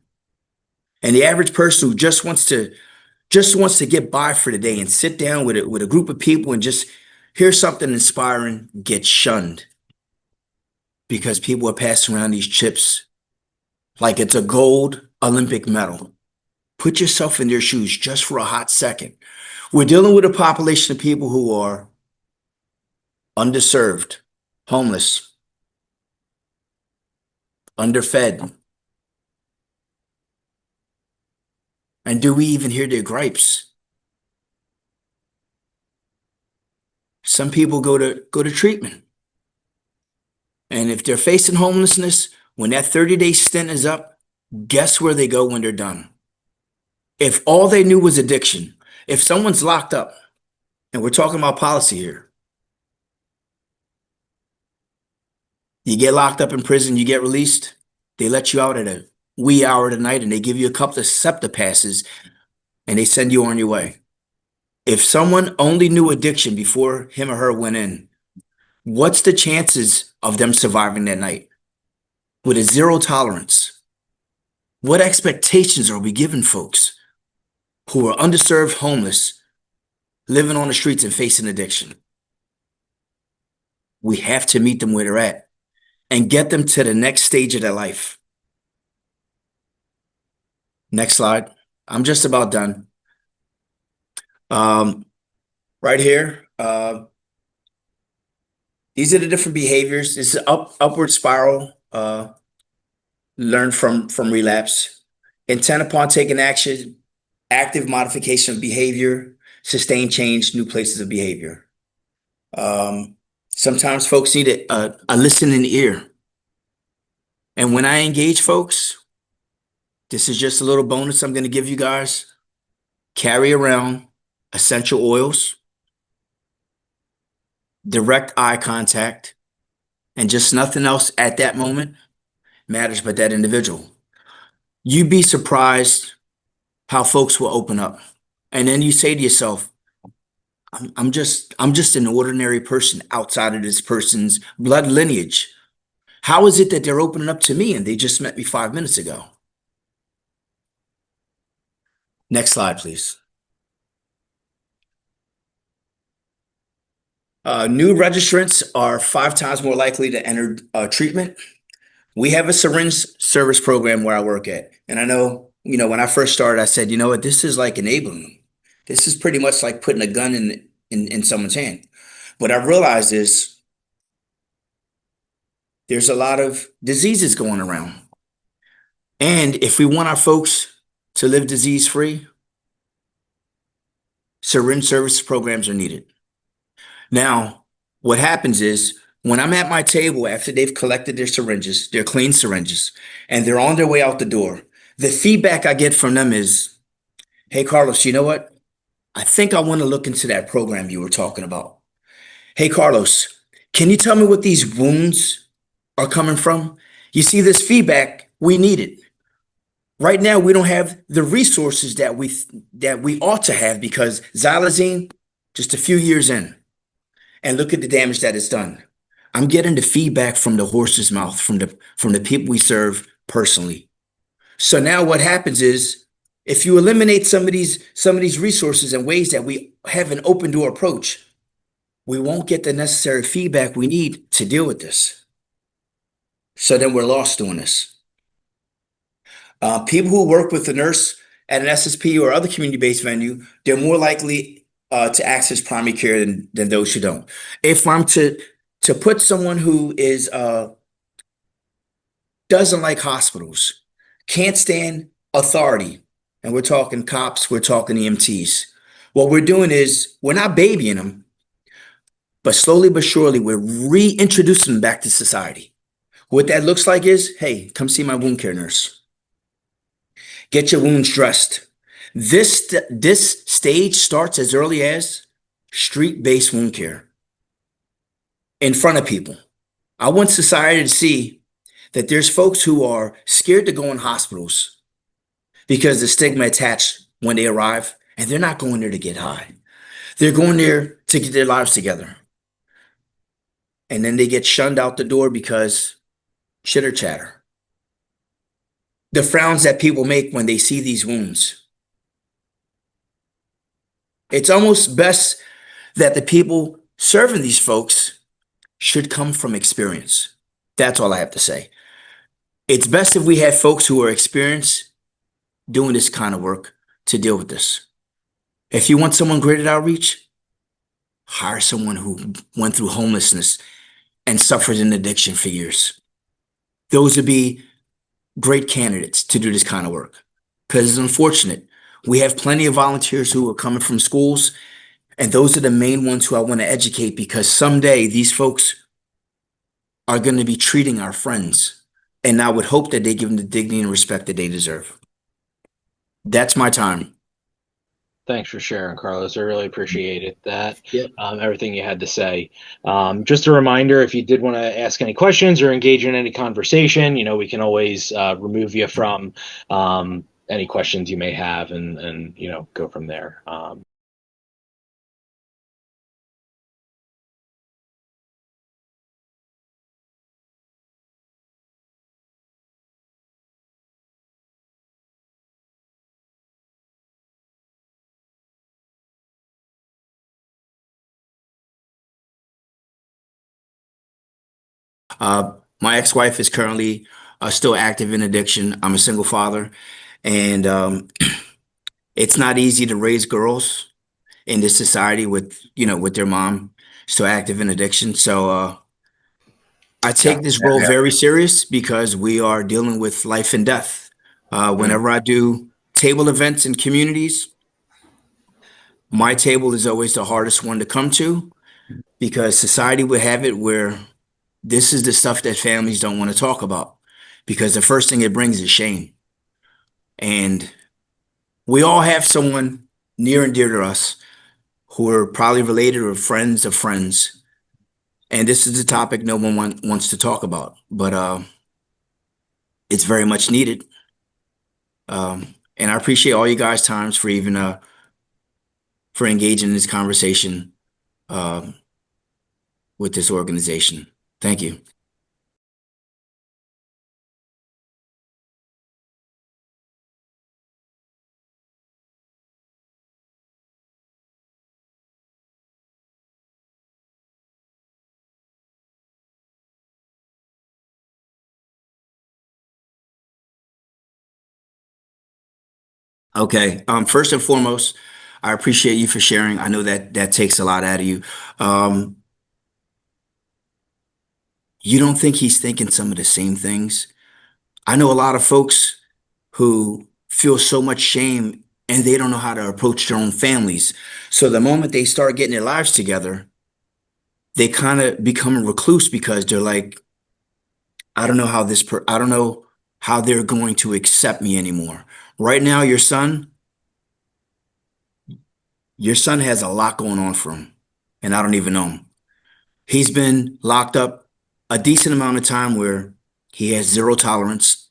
And the average person who just wants to get by for the day and sit down with a group of people and just hear something inspiring gets shunned because people are passing around these chips like it's a gold Olympic medal. Put yourself in their shoes just for a hot second. We're dealing with a population of people who are underserved, homeless, underfed. And do we even hear their gripes? Some people go to treatment. And if they're facing homelessness, when that 30-day stint is up, guess where they go when they're done? If all they knew was addiction, if someone's locked up, and we're talking about policy here, you get locked up in prison, you get released, they let you out at a wee hour of the night and they give you a couple of SEPTA passes and they send you on your way. If someone only knew addiction before him or her went in, what's the chances of them surviving that night? With a zero tolerance. What expectations are we giving folks who are underserved, homeless, living on the streets and facing addiction? We have to meet them where they're at and get them to the next stage of their life. Next slide. I'm just about done. Right here, these are the different behaviors. This is upward spiral, learn from relapse. Intent upon taking action, active modification of behavior, sustained change, new places of behavior. Sometimes folks need a listening ear. And when I engage folks, this is just a little bonus I'm going to give you guys. Carry around essential oils, direct eye contact, and just nothing else at that moment matters but that individual. You'd be surprised how folks will open up. And then you say to yourself, I'm just an ordinary person outside of this person's blood lineage. How is it that they're opening up to me and they just met me 5 minutes ago? Next slide, please. New registrants are 5 times more likely to enter treatment. We have a syringe service program where I work at. And I know, when I first started, I said, you know what, this is like enabling them. This is pretty much like putting a gun in someone's hand. What I realized is there's a lot of diseases going around. And if we want our folks to live disease-free, syringe service programs are needed. Now, what happens is when I'm at my table after they've collected their syringes, their clean syringes, and they're on their way out the door, the feedback I get from them is, hey, Carlos, you know what? I think I want to look into that program you were talking about. Hey, Carlos, can you tell me what these wounds are coming from? You see, this feedback, we need it. Right now, we don't have the resources that we ought to have because xylazine, just a few years in, and look at the damage that it's done. I'm getting the feedback from the horse's mouth, from the people we serve personally. So now what happens is, if you eliminate some of these resources and ways that we have an open door approach, we won't get the necessary feedback we need to deal with this. So then we're lost doing this. People who work with a nurse at an SSP or other community-based venue, they're more likely to access primary care than those who don't. If I'm to put someone who is doesn't like hospitals, can't stand authority, and we're talking cops, we're talking EMTs. What we're doing is we're not babying them, but slowly but surely we're reintroducing them back to society. What that looks like is, hey, come see my wound care nurse. Get your wounds dressed. This stage starts as early as street-based wound care in front of people. I want society to see that there's folks who are scared to go in hospitals because the stigma attached when they arrive, and they're not going there to get high. They're going there to get their lives together. And then they get shunned out the door because chitter chatter. The frowns that people make when they see these wounds. It's almost best that the people serving these folks should come from experience. That's all I have to say. It's best if we have folks who are experienced doing this kind of work to deal with this. If you want someone great at outreach, hire someone who went through homelessness and suffered in addiction for years. Those would be great candidates to do this kind of work. Because it's unfortunate. We have plenty of volunteers who are coming from schools, and those are the main ones who I want to educate because someday these folks are going to be treating our friends. And I would hope that they give them the dignity and respect that they deserve. That's my time. Thanks for sharing, Carlos. I really appreciated that, Yep. everything you had to say. Just a reminder, if you did want to ask any questions or engage in any conversation, we can always remove you from any questions you may have and go from there. My ex-wife is currently still active in addiction. I'm a single father, and it's not easy to raise girls in this society with their mom still active in addiction. So I Yeah. take this role very serious because we are dealing with life and death. Mm. Whenever I do table events in communities, my table is always the hardest one to come to because society would have it where this is the stuff that families don't want to talk about because the first thing it brings is shame. And we all have someone near and dear to us who are probably related or friends of friends. And this is a topic no one wants to talk about, but it's very much needed. And I appreciate all you guys' times for even for engaging in this conversation uh, with this organization. Thank you. Okay. First and foremost, I appreciate you for sharing. I know that that takes a lot out of you. Um, you don't think he's thinking some of the same things? I know a lot of folks who feel so much shame and they don't know how to approach their own families. So the moment they start getting their lives together, they kind of become a recluse because they're like, I don't know how they're going to accept me anymore. Right now, your son has a lot going on for him, and I don't even know him. He's been locked up a decent amount of time where he has zero tolerance.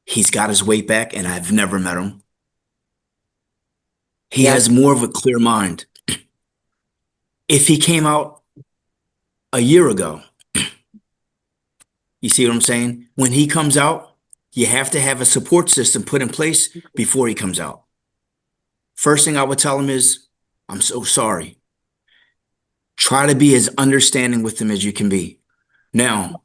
He's got his weight back, and I've never met him. He Yeah. has more of a clear mind. If he came out a year ago, you see what I'm saying? When he comes out, you have to have a support system put in place before he comes out. First thing I would tell him is, I'm so sorry. Try to be as understanding with him as you can be. Now,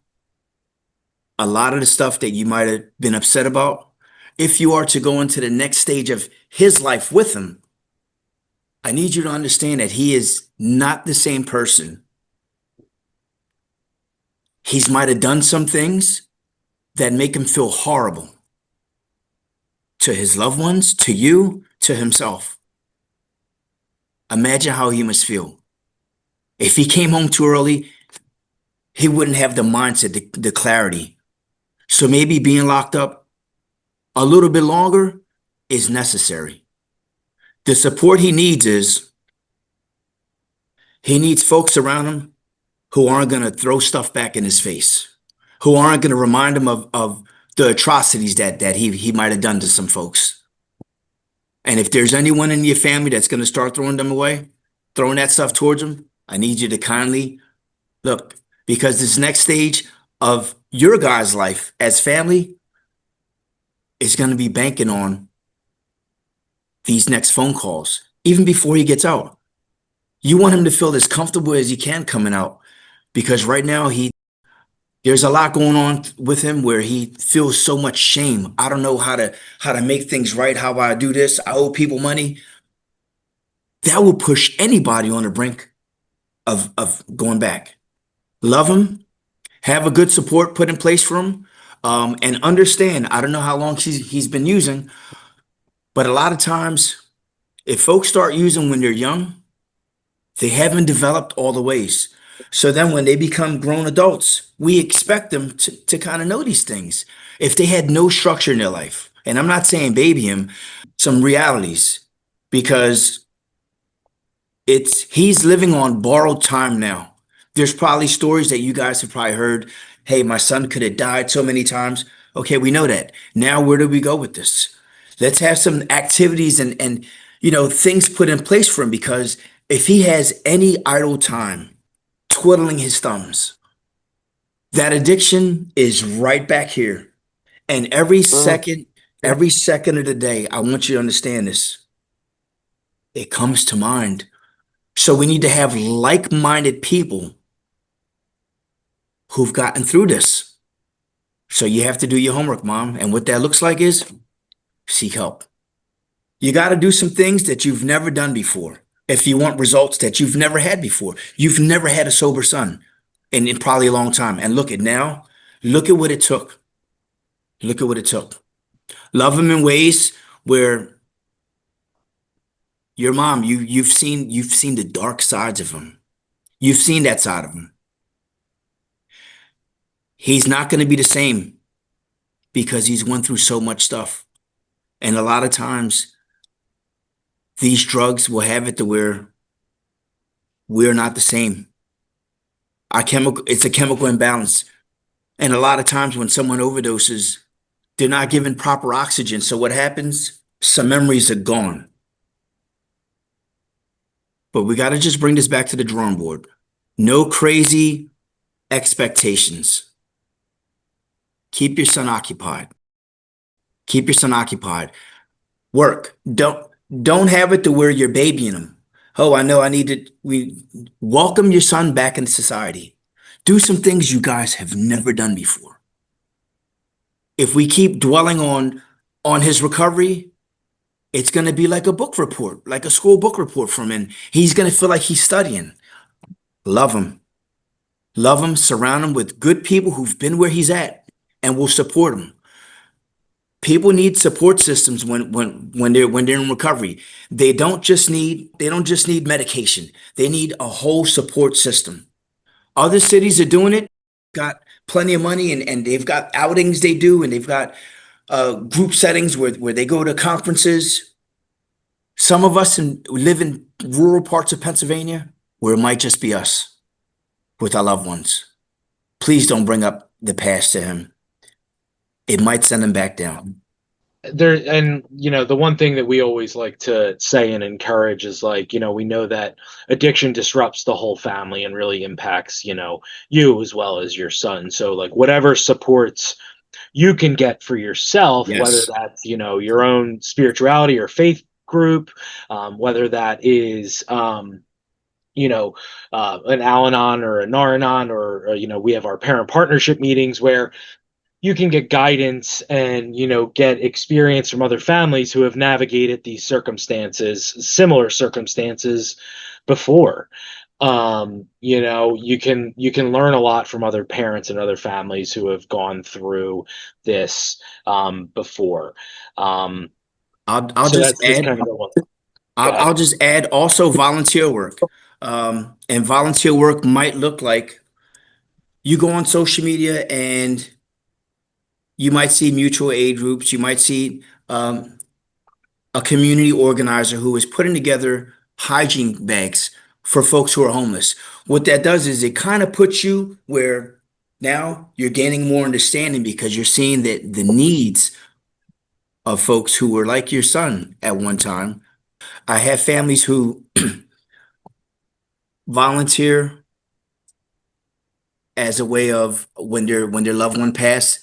a lot of the stuff that you might have been upset about, if you are to go into the next stage of his life with him, I need you to understand that he is not the same person. He's might have done some things that make him feel horrible to his loved ones, to you, to himself. Imagine how he must feel. If he came home too early, he wouldn't have the mindset, the clarity. So maybe being locked up a little bit longer is necessary. The support he needs is he needs folks around him who aren't going to throw stuff back in his face, who aren't going to remind him of the atrocities that he might have done to some folks. And if there's anyone in your family that's going to start throwing them away, throwing that stuff towards them, I need you to kindly look, because this next stage of your guy's life as family is going to be banking on these next phone calls, even before he gets out. You want him to feel as comfortable as he can coming out, because right now there's a lot going on with him where he feels so much shame. I don't know how to make things right, how I do this. I owe people money. That will push anybody on the brink of going back. Love him, have a good support put in place for him, and understand. I don't know how long he's been using, But a lot of times, if folks start using when they're young, they haven't developed all the ways. So then when they become grown adults, we expect them to kind of know these things. If they had no structure in their life, and I'm not saying baby him, some realities, because he's living on borrowed time now. There's probably stories that you guys have probably heard. Hey, my son could have died so many times. Okay, we know that. Now where do we go with this? Let's have some activities and things put in place for him, because if he has any idle time twiddling his thumbs, that addiction is right back here. And Mhm. every second of the day, I want you to understand this. It comes to mind. So we need to have like-minded people who've gotten through this. So you have to do your homework, mom. And what that looks like is seek help. You got to do some things that you've never done before. If you want results that you've never had before, you've never had a sober son in probably a long time. And look at now, look at what it took. Look at what it took. Love him in ways where your mom, you've seen the dark sides of him. You've seen that side of him. He's not going to be the same because he's went through so much stuff. And a lot of times these drugs will have it to where we're not the same. It's a chemical imbalance. And a lot of times when someone overdoses, they're not given proper oxygen. So what happens? Some memories are gone. But we got to just bring this back to the drawing board. No crazy expectations. Keep your son occupied. Keep your son occupied. Work. Don't have it to where you're babying him. Oh, I know I need to. We welcome your son back into society. Do some things you guys have never done before. If we keep dwelling on his recovery, it's going to be like a book report, like a school book report from him. He's going to feel like he's studying. Love him. Love him. Surround him with good people who've been where he's at and will support him. People need support systems when they're in recovery. They don't just need medication. They need a whole support system. Other cities are doing it, got plenty of money, and they've got outings they do, and they've got group settings where they go to conferences. Some of us live in rural parts of Pennsylvania where it might just be us with our loved ones. Please don't bring up the past to him. It might send him back down. There, and the one thing that we always like to say and encourage is, like, we know that addiction disrupts the whole family and really impacts, you as well as your son. So, like, whatever supports you can get for yourself, whether Yes. that's your own spirituality or faith group, whether that is an Al-Anon or a Nar-Anon, or we have our parent partnership meetings where you can get guidance and get experience from other families who have navigated these similar circumstances before. You can learn a lot from other parents and other families who have gone through this before. um, I'll so just that's just add kind of the one. Go I'll ahead. just add also volunteer work. And volunteer work might look like you go on social media and you might see mutual aid groups. You might see a community organizer who is putting together hygiene bags for folks who are homeless. What that does is it kind of puts you where now you're gaining more understanding because you're seeing that the needs of folks who were like your son at one time. I have families who volunteer as a way of when their loved one passed,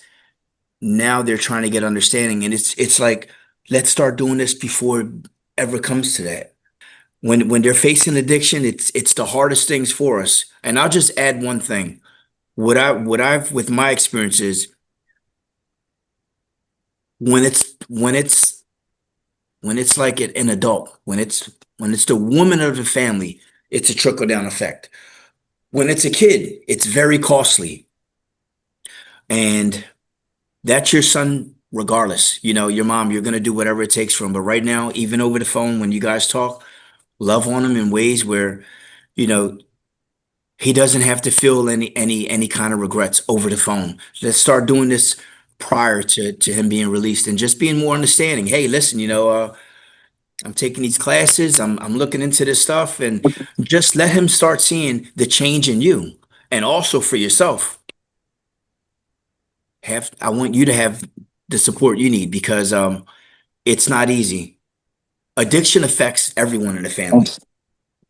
now they're trying to get understanding. And it's like, let's start doing this before it ever comes to that. When they're facing addiction, it's the hardest things for us. And I'll just add one thing. What I've with my experiences, when it's like an adult, when it's the woman of the family, it's a trickle down effect. When it's a kid, it's very costly. And that's your son. regardless. You know, your mom, you're going to do whatever it takes for him. But right now, even over the phone, when you guys talk, love on him in ways where, you know, he doesn't have to feel any kind of regrets over the phone. Let's start doing this prior to him being released and just being more understanding. Hey, listen, I'm taking these classes, I'm looking into this stuff, and just let him start seeing the change in you. And also for yourself, I want you to have the support you need because it's not easy. Addiction affects everyone in the family.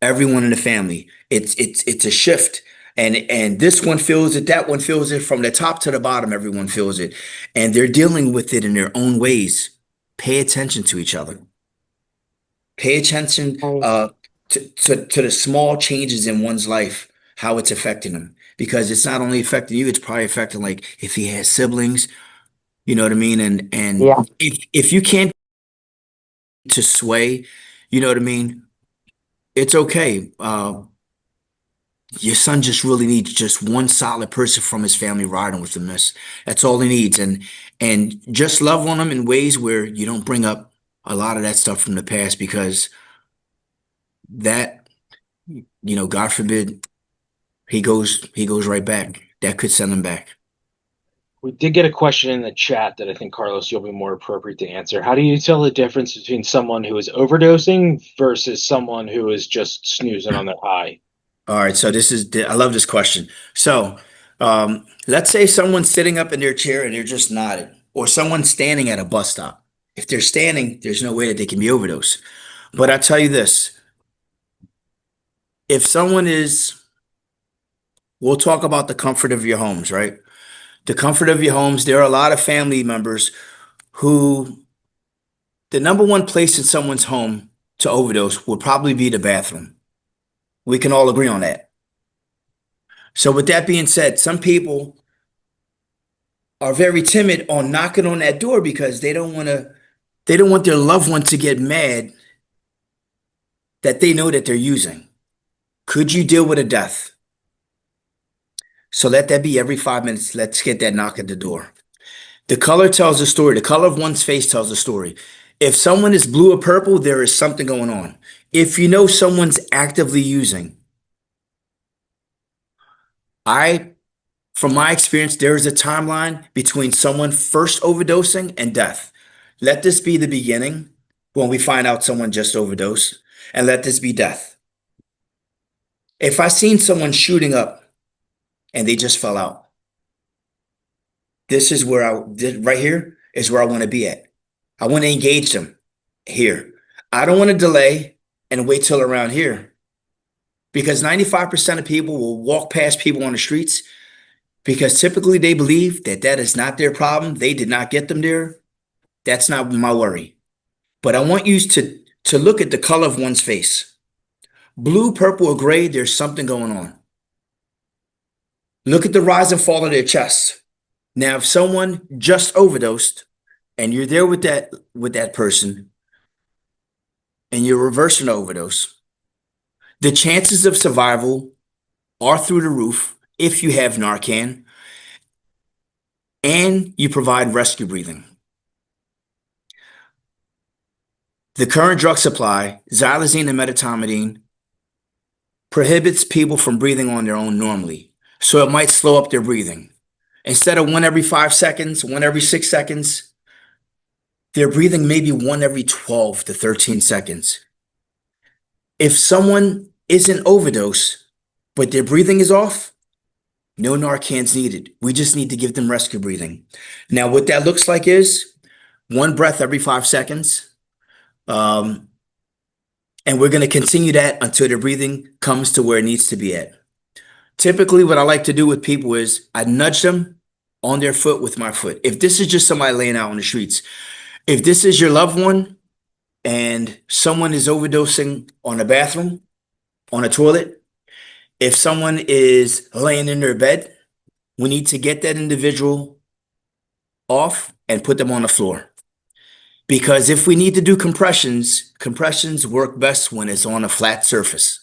Everyone in the family. It's a shift. And this one feels it, that one feels it, from the top to the bottom, everyone feels it. And they're dealing with it in their own ways. Pay attention to each other. Pay attention Right. to the small changes in one's life, how it's affecting them. Because it's not only affecting you, it's probably affecting, like, if he has siblings, you know what I mean? And Yeah. if you can't to sway, you know what I mean? It's okay. Your son just really needs just one solid person from his family riding with him. That's all he needs. And just love on him in ways where you don't bring up a lot of that stuff from the past because that, God forbid, he goes right back. That could send him back. We did get a question in the chat that I think, Carlos, you'll be more appropriate to answer. How do you tell the difference between someone who is overdosing versus someone who is just snoozing on their high? All right, so I love this question. So, let's say someone's sitting up in their chair and they're just nodding, or someone's standing at a bus stop. If they're standing, there's no way that they can be overdosed. But I tell you this, if someone is, we'll talk about the comfort of your homes, right? The comfort of your homes, there are a lot of family members who the number one place in someone's home to overdose would probably be the bathroom. We can all agree on that. So with that being said, some people are very timid on knocking on that door because they don't want their loved one to get mad that they know that they're using. Could you deal with a death? So let that be every 5 minutes. Let's get that knock at the door. The color tells a story. The color of one's face tells a story. If someone is blue or purple, there is something going on. If you know someone's actively using, I, from my experience, there is a timeline between someone first overdosing and death. Let this be the beginning when we find out someone just overdosed, and let this be death. If I seen someone shooting up and they just fell out, this is where right here is where I want to be at. I want to engage them here. I don't want to delay and wait till around here because 95% of people will walk past people on the streets because typically they believe that that is not their problem. They did not get them there. That's not my worry. But I want you to look at the color of one's face. Blue, purple, or gray, there's something going on. Look at the rise and fall of their chest. Now, if someone just overdosed and you're there with that person and you're reversing the overdose, the chances of survival are through the roof if you have Narcan and you provide rescue breathing. The current drug supply, xylazine and metamethadone, prohibits people from breathing on their own normally. So it might slow up their breathing. Instead of one every 5 seconds, one every 6 seconds, their breathing may be one every 12 to 13 seconds. If someone is an overdose, but their breathing is off, no Narcan's needed. We just need to give them rescue breathing. Now, what that looks like is one breath every 5 seconds. And we're going to continue that until their breathing comes to where it needs to be at. Typically, what I like to do with people is I nudge them on their foot with my foot. If this is just somebody laying out on the streets, if this is your loved one and someone is overdosing on a bathroom, on a toilet, if someone is laying in their bed, we need to get that individual off and put them on the floor. Because if we need to do compressions work best when it's on a flat surface.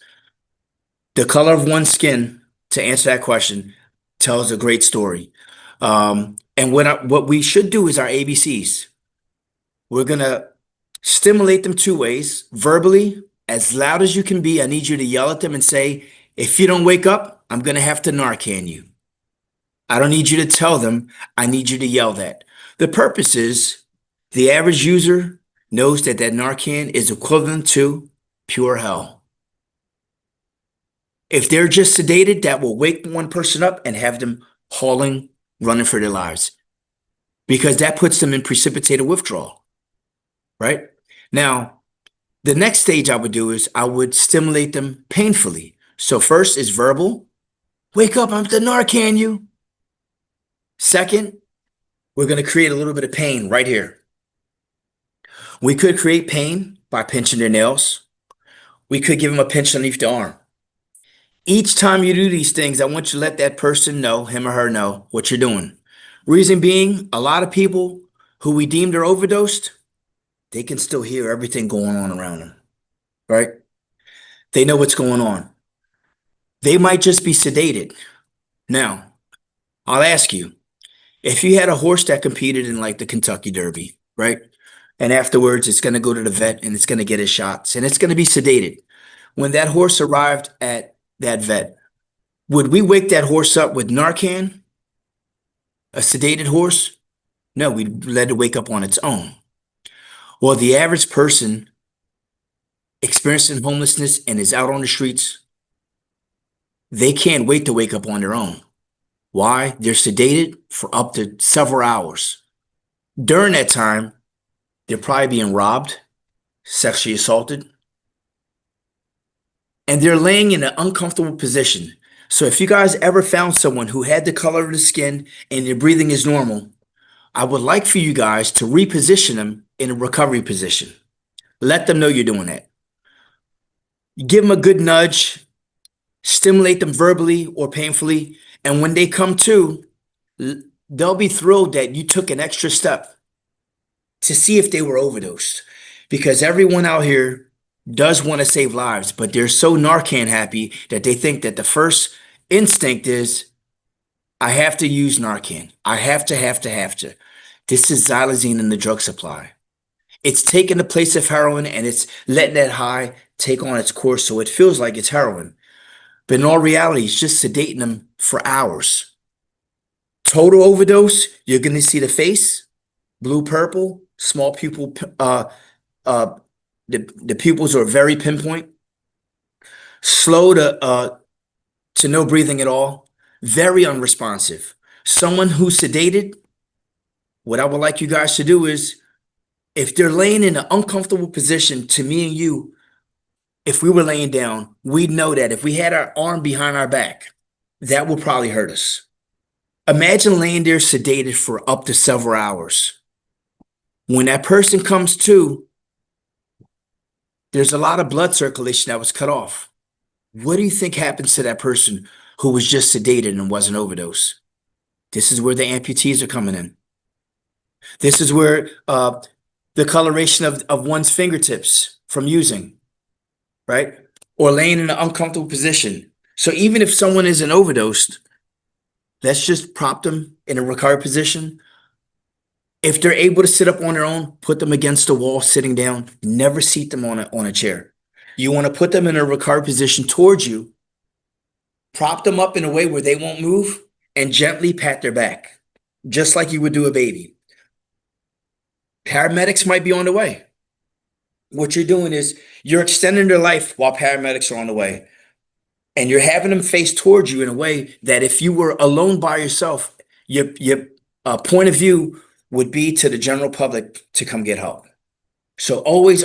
The color of one's skin, to answer that question, tells a great story. And And what we should do is our ABCs. We're gonna stimulate them two ways. Verbally, as loud as you can be, I need you to yell at them and say, if you don't wake up, I'm gonna have to Narcan you. I don't need you to tell them, I need you to yell that. The purpose is the average user knows that that Narcan is equivalent to pure hell. If they're just sedated, that will wake one person up and have them hauling, running for their lives, because that puts them in precipitated withdrawal, right? Now, the next stage I would do is I would stimulate them painfully. So first is verbal. Wake up, I'm the Narcan you. Second, we're going to create a little bit of pain right here. We could create pain by pinching their nails. We could give them a pinch underneath the arm. Each time you do these things, I want you to let that person know, him or her know, what you're doing. Reason being, a lot of people who we deemed are overdosed, they can still hear everything going on around them, right? They know what's going on. They might just be sedated. Now, I'll ask you, if you had a horse that competed in like the Kentucky Derby, right? And afterwards, it's going to go to the vet and it's going to get its shots and it's going to be sedated. When that horse arrived at that vet, would we wake that horse up with Narcan, a sedated horse? No, we'd let it wake up on its own. Well, the average person experiencing homelessness and is out on the streets, they can't wait to wake up on their own. Why? They're sedated for up to several hours. During that time, they're probably being robbed, sexually assaulted, and they're laying in an uncomfortable position. So if you guys ever found someone who had the color of the skin and their breathing is normal, I would like for you guys to reposition them in a recovery position. Let them know you're doing that. Give them a good nudge, stimulate them verbally or painfully, and when they come to, they'll be thrilled that you took an extra step to see if they were overdosed. Because everyone out here does want to save lives, but they're so Narcan happy that they think that the first instinct is, I have to use Narcan. I have to. This is xylazine in the drug supply. It's taking the place of heroin and it's letting that high take on its course so it feels like it's heroin. But in all reality, it's just sedating them for hours. Total overdose, you're going to see the face, blue, purple, small pupil. The pupils are very pinpoint. Slow to no breathing at all. Very unresponsive. Someone who's sedated, what I would like you guys to do is, if they're laying in an uncomfortable position, to me and you, if we were laying down, we'd know that if we had our arm behind our back, that would probably hurt us. Imagine laying there sedated for up to several hours. When that person comes to, there's a lot of blood circulation that was cut off. What do you think happens to that person who was just sedated and wasn't overdose? This is where the amputees are coming in. This is where the coloration of one's fingertips from using, right? Or laying in an uncomfortable position. So even if someone isn't overdosed, let's just prop them in a recovery position. If they're able to sit up on their own, put them against the wall, sitting down. Never seat them on a chair. You want to put them in a recovery position towards you, prop them up in a way where they won't move, and gently pat their back, just like you would do a baby. Paramedics might be on the way. What you're doing is you're extending their life while paramedics are on the way. And you're having them face towards you in a way that if you were alone by yourself, your point of view would be to the general public to come get help. So always,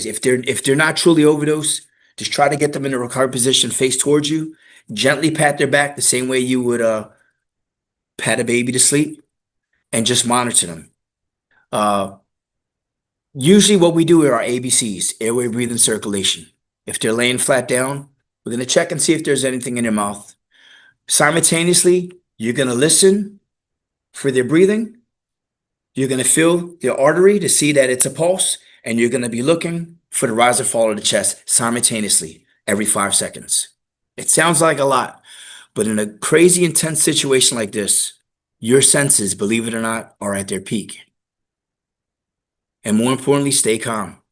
if they're not truly overdosed, just try to get them in a recovery position, face towards you, gently pat their back the same way you would pat a baby to sleep, and just monitor them. Usually what we do are our ABCs, airway, breathing, circulation. If they're laying flat down, we're going to check and see if there's anything in their mouth. Simultaneously, you're going to listen for their breathing. You're going to feel their artery to see that it's a pulse, and you're going to be looking for the rise or fall of the chest simultaneously every 5 seconds. It sounds like a lot, but in a crazy intense situation like this, Your senses, believe it or not, are at their peak. And more importantly, stay calm.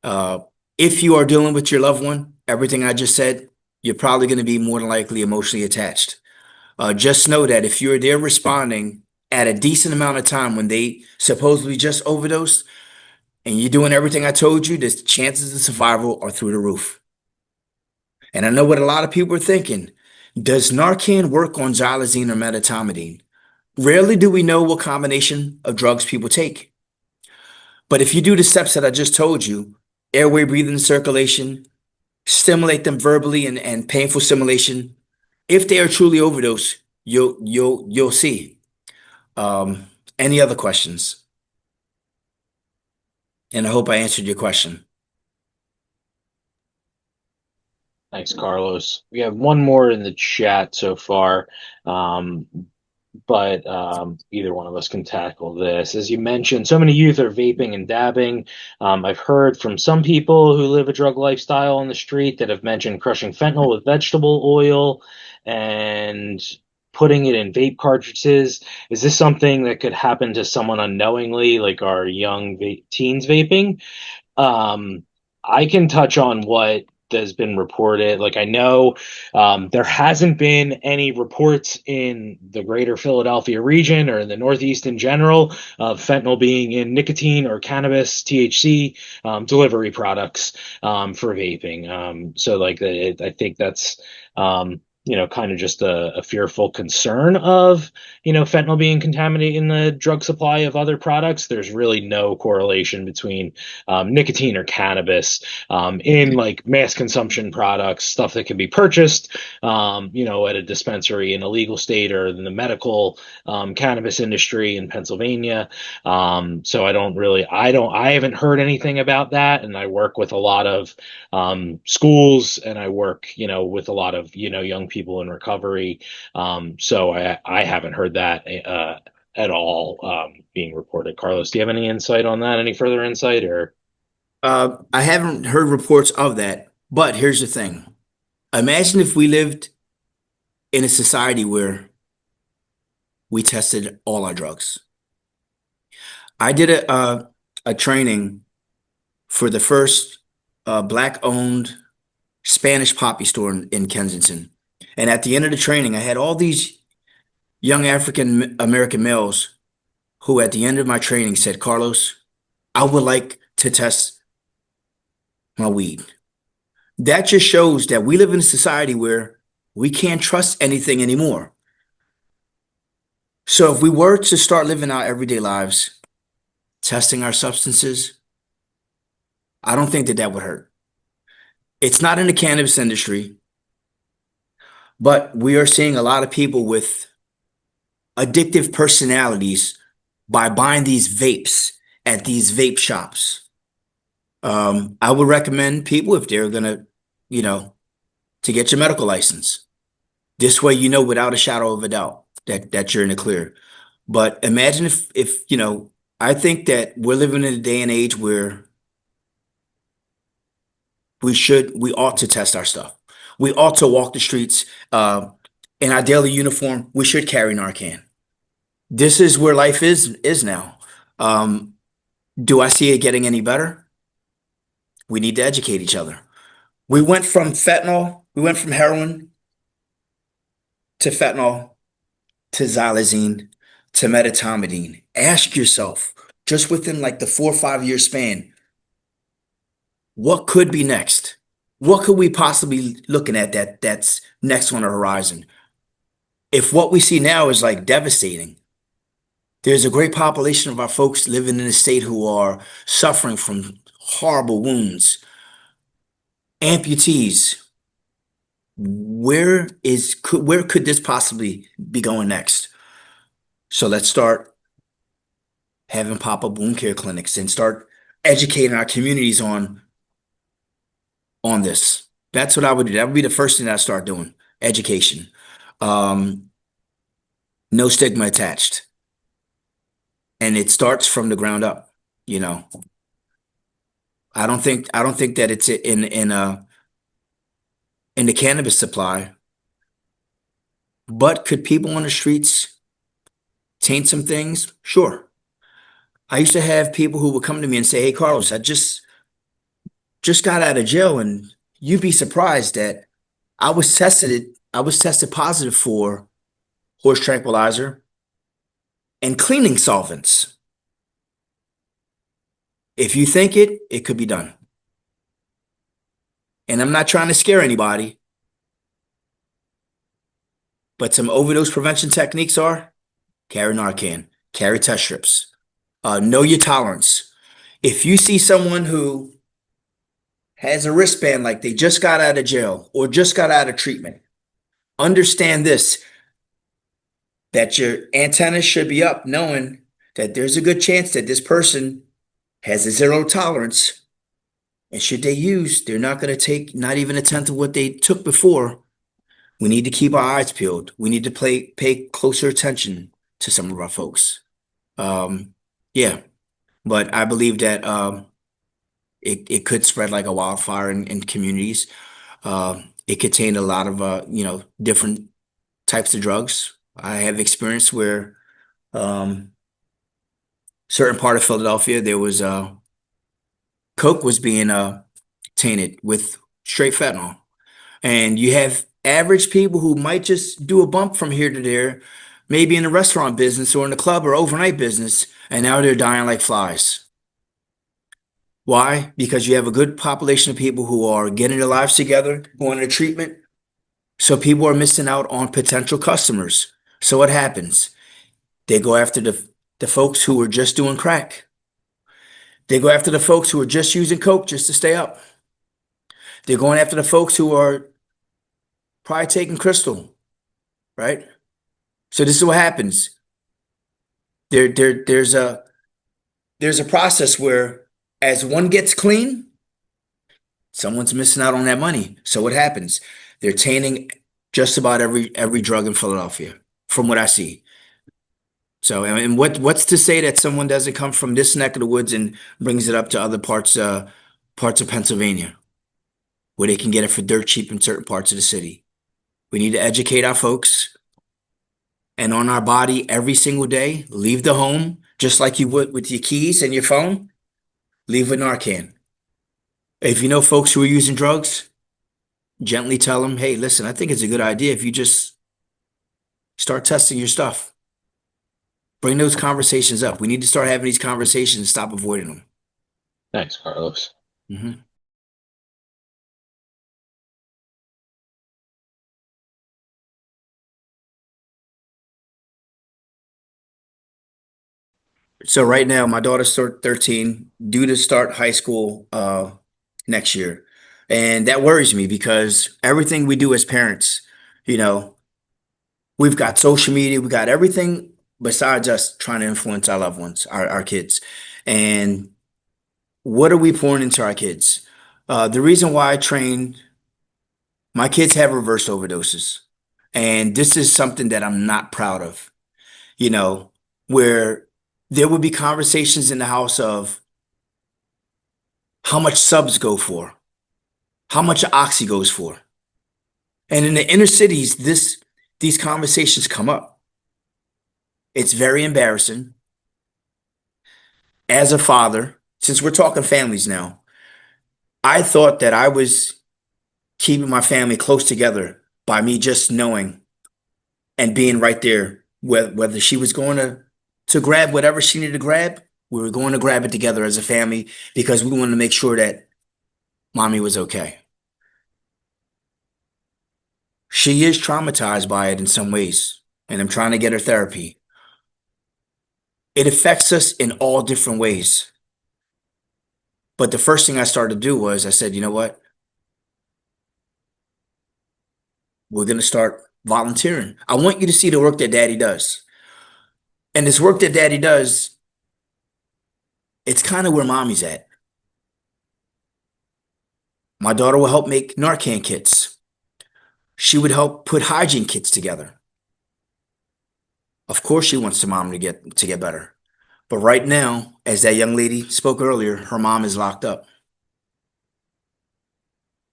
Uh, if you are dealing with your loved one, everything I just said, you're probably going to be more than likely emotionally attached. Just know that if you're there responding at a decent amount of time when they supposedly just overdosed and you're doing everything I told you, the chances of survival are through the roof. And I know what a lot of people are thinking. Does Narcan work on xylazine or medetomidine? Rarely do we know what combination of drugs people take. But if you do the steps that I just told you, airway breathing circulation, stimulate them verbally and painful stimulation, if they are truly overdose, you'll see. Um, any other questions? And I hope I answered your question. Thanks, Carlos. We have one more in the chat so far, um, but either one of us can tackle this. As you mentioned, so many youth are vaping and dabbing. I've heard from some people who live a drug lifestyle on the street that have mentioned crushing fentanyl with vegetable oil and putting it in vape cartridges. Is this something that could happen to someone unknowingly, like our young teens vaping? Um, I can touch on what has been reported. Like I know there hasn't been any reports in the greater Philadelphia region or in the Northeast in general of fentanyl being in nicotine or cannabis THC delivery products for vaping. So like I think that's kind of just a fearful concern of fentanyl being contaminated in the drug supply of other products. There's really no correlation between nicotine or cannabis in like mass consumption products, stuff that can be purchased, at a dispensary in a legal state or in the medical cannabis industry in Pennsylvania. So I haven't heard anything about that. And I work with a lot of schools and I work, with a lot of, young people in recovery. So I haven't heard that at all being reported. Carlos, do you have any insight on that? Any further insight or? I haven't heard reports of that, but here's the thing. Imagine if we lived in a society where we tested all our drugs. I did a training for the first black-owned Spanish poppy store in Kensington. And at the end of the training, I had all these young African American males who at the end of my training said, Carlos, I would like to test my weed. That just shows that we live in a society where we can't trust anything anymore. So if we were to start living our everyday lives, testing our substances, I don't think that that would hurt. It's not in the cannabis industry, but we are seeing a lot of people with addictive personalities by buying these vapes at these vape shops. I would recommend people if they're gonna, you know, to get your medical license. This way, you know, without a shadow of a doubt that you're in the clear. But imagine if I think that we're living in a day and age where we ought to test our stuff. We ought to walk the streets in our daily uniform. We should carry Narcan. This is where life is now. Um, do I see it getting any better? We need to educate each other. We went from fentanyl, we went from heroin to fentanyl to xylazine to medetomidine. Ask yourself, just within like the 4 or 5 year span, what could be next? What could we possibly looking at that's next on the horizon? If what we see now is like devastating, there's a great population of our folks living in the state who are suffering from horrible wounds, amputees. Where could this possibly be going next? So let's start having pop-up wound care clinics and start educating our communities on this. That's what I would do. That would be the first thing that I start doing. Education. Um, no stigma attached. And it starts from the ground up, you know. I don't think that it's in the cannabis supply, but could people on the streets taint some things? Sure. I used to have people who would come to me and say, "Hey, Carlos, I just got out of jail," and you'd be surprised that I was tested positive for horse tranquilizer and cleaning solvents. If you think it could be done. And I'm not trying to scare anybody, but some overdose prevention techniques are carry Narcan, carry test strips, know your tolerance. If you see someone who has a wristband like they just got out of jail or just got out of treatment, understand this, that your antennas should be up knowing that there's a good chance that this person has a zero tolerance. And should they use, they're not going to take not even a tenth of what they took before. We need to keep our eyes peeled. We need to pay closer attention to some of our folks. Yeah, but I believe that it could spread like a wildfire in communities. It contained a lot of different types of drugs. I have experience where um, certain part of Philadelphia there was coke was being tainted with straight fentanyl. And you have average people who might just do a bump from here to there, maybe in the restaurant business or in the club or overnight business, and now they're dying like flies. Why? Because you have a good population of people who are getting their lives together, going to treatment. So people are missing out on potential customers. So what happens? They go after the folks who are just doing crack. They go after the folks who are just using coke just to stay up. They're going after the folks who are probably taking crystal, right? So this is what happens. There's a process where as one gets clean, someone's missing out on that money. So what happens? They're tainting just about every drug in Philadelphia, from what I see. So, and what's to say that someone doesn't come from this neck of the woods and brings it up to other parts of Pennsylvania, where they can get it for dirt cheap in certain parts of the city. We need to educate our folks and on our body every single day. Leave the home just like you would with your keys and your phone. Leave with Narcan. If you know folks who are using drugs, gently tell them, "Hey, listen, I think it's a good idea if you just start testing your stuff." Bring those conversations up. We need to start having these conversations and stop avoiding them. Thanks, Carlos. Mhm. So right now, my daughter's 13, due to start high school next year. And that worries me because everything we do as parents, you know, we've got social media, we got everything besides us trying to influence our loved ones, our kids. And what are we pouring into our kids? The reason why I train my kids have reverse overdoses. And this is something that I'm not proud of, you know, where there would be conversations in the house of how much subs go for, how much oxy goes for. And in the inner cities, these conversations come up. It's very embarrassing. As a father, since we're talking families now, I thought that I was keeping my family close together by me just knowing and being right there, whether she was going to grab whatever she needed to grab, we were going to grab it together as a family because we wanted to make sure that mommy was okay. She is traumatized by it in some ways, and I'm trying to get her therapy. It affects us in all different ways. But the first thing I started to do was I said, you know what? We're going to start volunteering. I want you to see the work that daddy does. And this work that daddy does, it's kind of where mommy's at. My daughter will help make Narcan kits. She would help put hygiene kits together. Of course, she wants the mom to get better. But right now, as that young lady spoke earlier, her mom is locked up.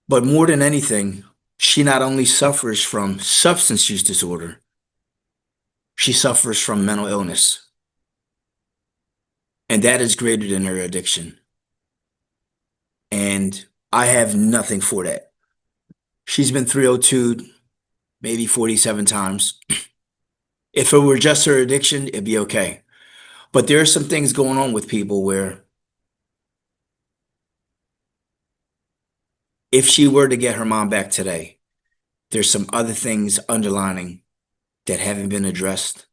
But more than anything, she not only suffers from substance use disorder, She suffers from mental illness, and that is greater than her addiction. And I have nothing for that. She's been 302, maybe 47 times. If it were just her addiction, it'd be okay. But there are some things going on with people where if she were to get her mom back today, there's some other things underlining that haven't been addressed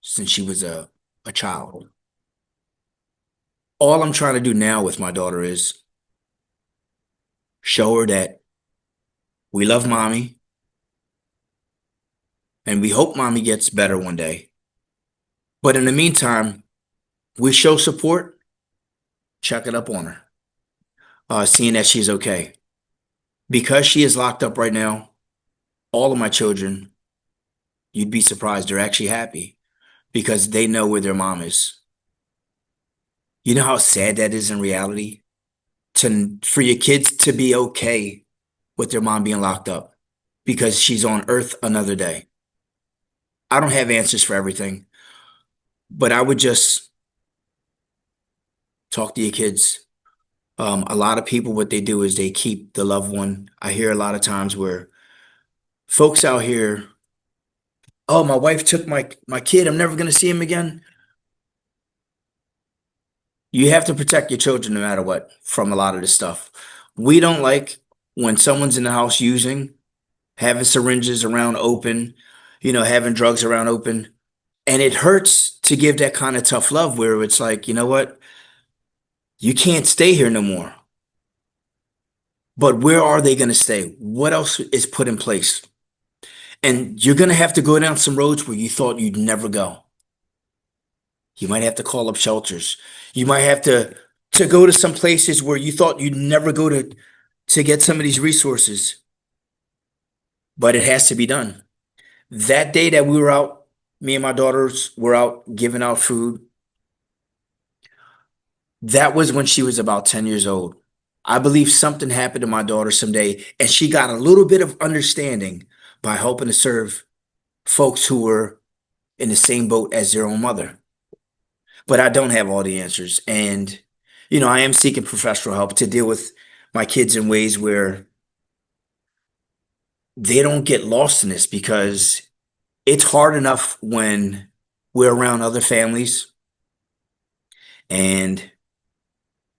since she was a child. All I'm trying to do now with my daughter is show her that we love mommy and we hope mommy gets better one day. But in the meantime, we show support, check it up on her, seeing that she's okay. Because she is locked up right now, all of my children, you'd be surprised, they're actually happy because they know where their mom is. You know how sad that is in reality? For your kids to be okay with their mom being locked up because she's on earth another day. I don't have answers for everything, but I would just talk to your kids. A lot of people, what they do is they keep the loved one. I hear a lot of times where folks out here, oh, my wife took my kid. I'm never going to see him again. You have to protect your children no matter what from a lot of this stuff. We don't like when someone's in the house using, having syringes around open, having drugs around open. And it hurts to give that kind of tough love where it's like, you know what? You can't stay here no more. But where are they going to stay? What else is put in place? And you're going to have to go down some roads where you thought you'd never go. You might have to call up shelters. You might have to go to some places where you thought you'd never go to get some of these resources. But it has to be done. That day that we were out, me and my daughters were out giving out food. That was when she was about 10 years old. I believe something happened to my daughter someday, and she got a little bit of understanding by helping to serve folks who were in the same boat as their own mother. But I don't have all the answers. And, I am seeking professional help to deal with my kids in ways where they don't get lost in this because it's hard enough when we're around other families and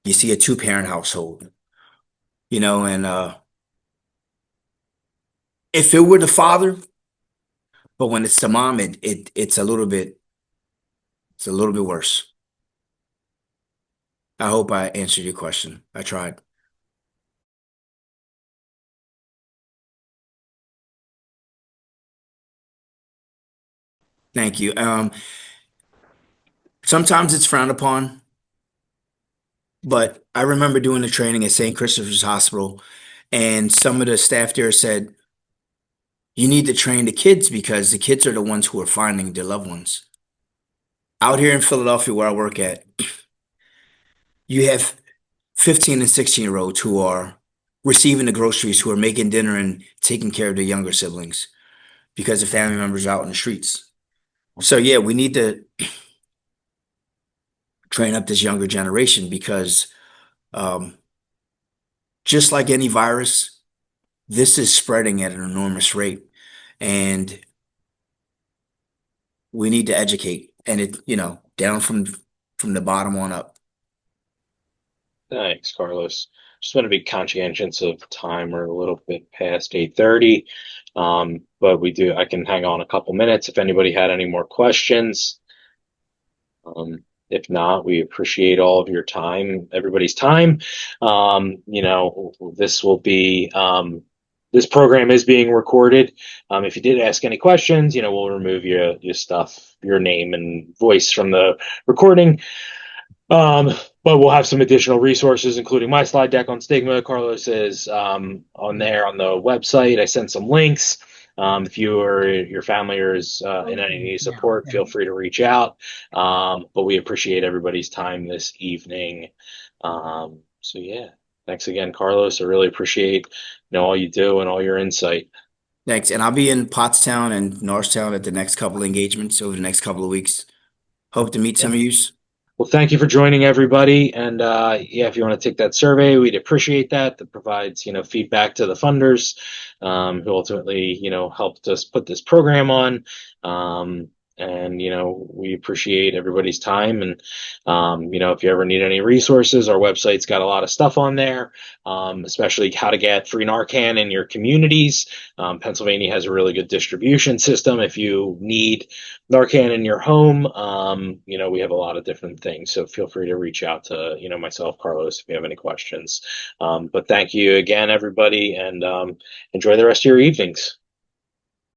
you see a two-parent household, and if it were the father, but when it's the mom, it's a little bit worse. I hope I answered your question. I tried. Thank you. Sometimes it's frowned upon, but I remember doing the training at St. Christopher's Hospital, and some of the staff there said, you need to train the kids because the kids are the ones who are finding their loved ones. Out here in Philadelphia, where I work at, you have 15 and 16-year-olds who are receiving the groceries, who are making dinner and taking care of their younger siblings because the family members are out in the streets. So yeah, we need to train up this younger generation because um, just like any virus, this is spreading at an enormous rate, and we need to educate and down from the bottom on up. Thanks, Carlos. Just want to be conscientious of time. We're a little bit past 8:30. But I can hang on a couple minutes if anybody had any more questions. If not, we appreciate all of your time, everybody's time. This will be, this program is being recorded. If you did ask any questions, we'll remove your stuff, your name and voice from the recording. Um, but we'll have some additional resources, including my slide deck on Stigma. Carlos is on there on the website. I sent some links. If you or your family is in any need of support, feel free to reach out. But we appreciate everybody's time this evening. So yeah, thanks again, Carlos. I really appreciate all you do and all your insight. Thanks. And I'll be in Pottstown and Norristown at the next couple of engagements over the next couple of weeks. Hope to meet Yeah. some of you. Well, thank you for joining, everybody. And yeah, if you want to take that survey, we'd appreciate that. That provides, feedback to the funders, who ultimately, helped us put this program on. And we appreciate everybody's time. And if you ever need any resources, our website's got a lot of stuff on there, especially how to get free Narcan in your communities. Pennsylvania has a really good distribution system. If you need Narcan in your home, we have a lot of different things. So feel free to reach out to, myself, Carlos, if you have any questions. But thank you again, everybody, and enjoy the rest of your evenings.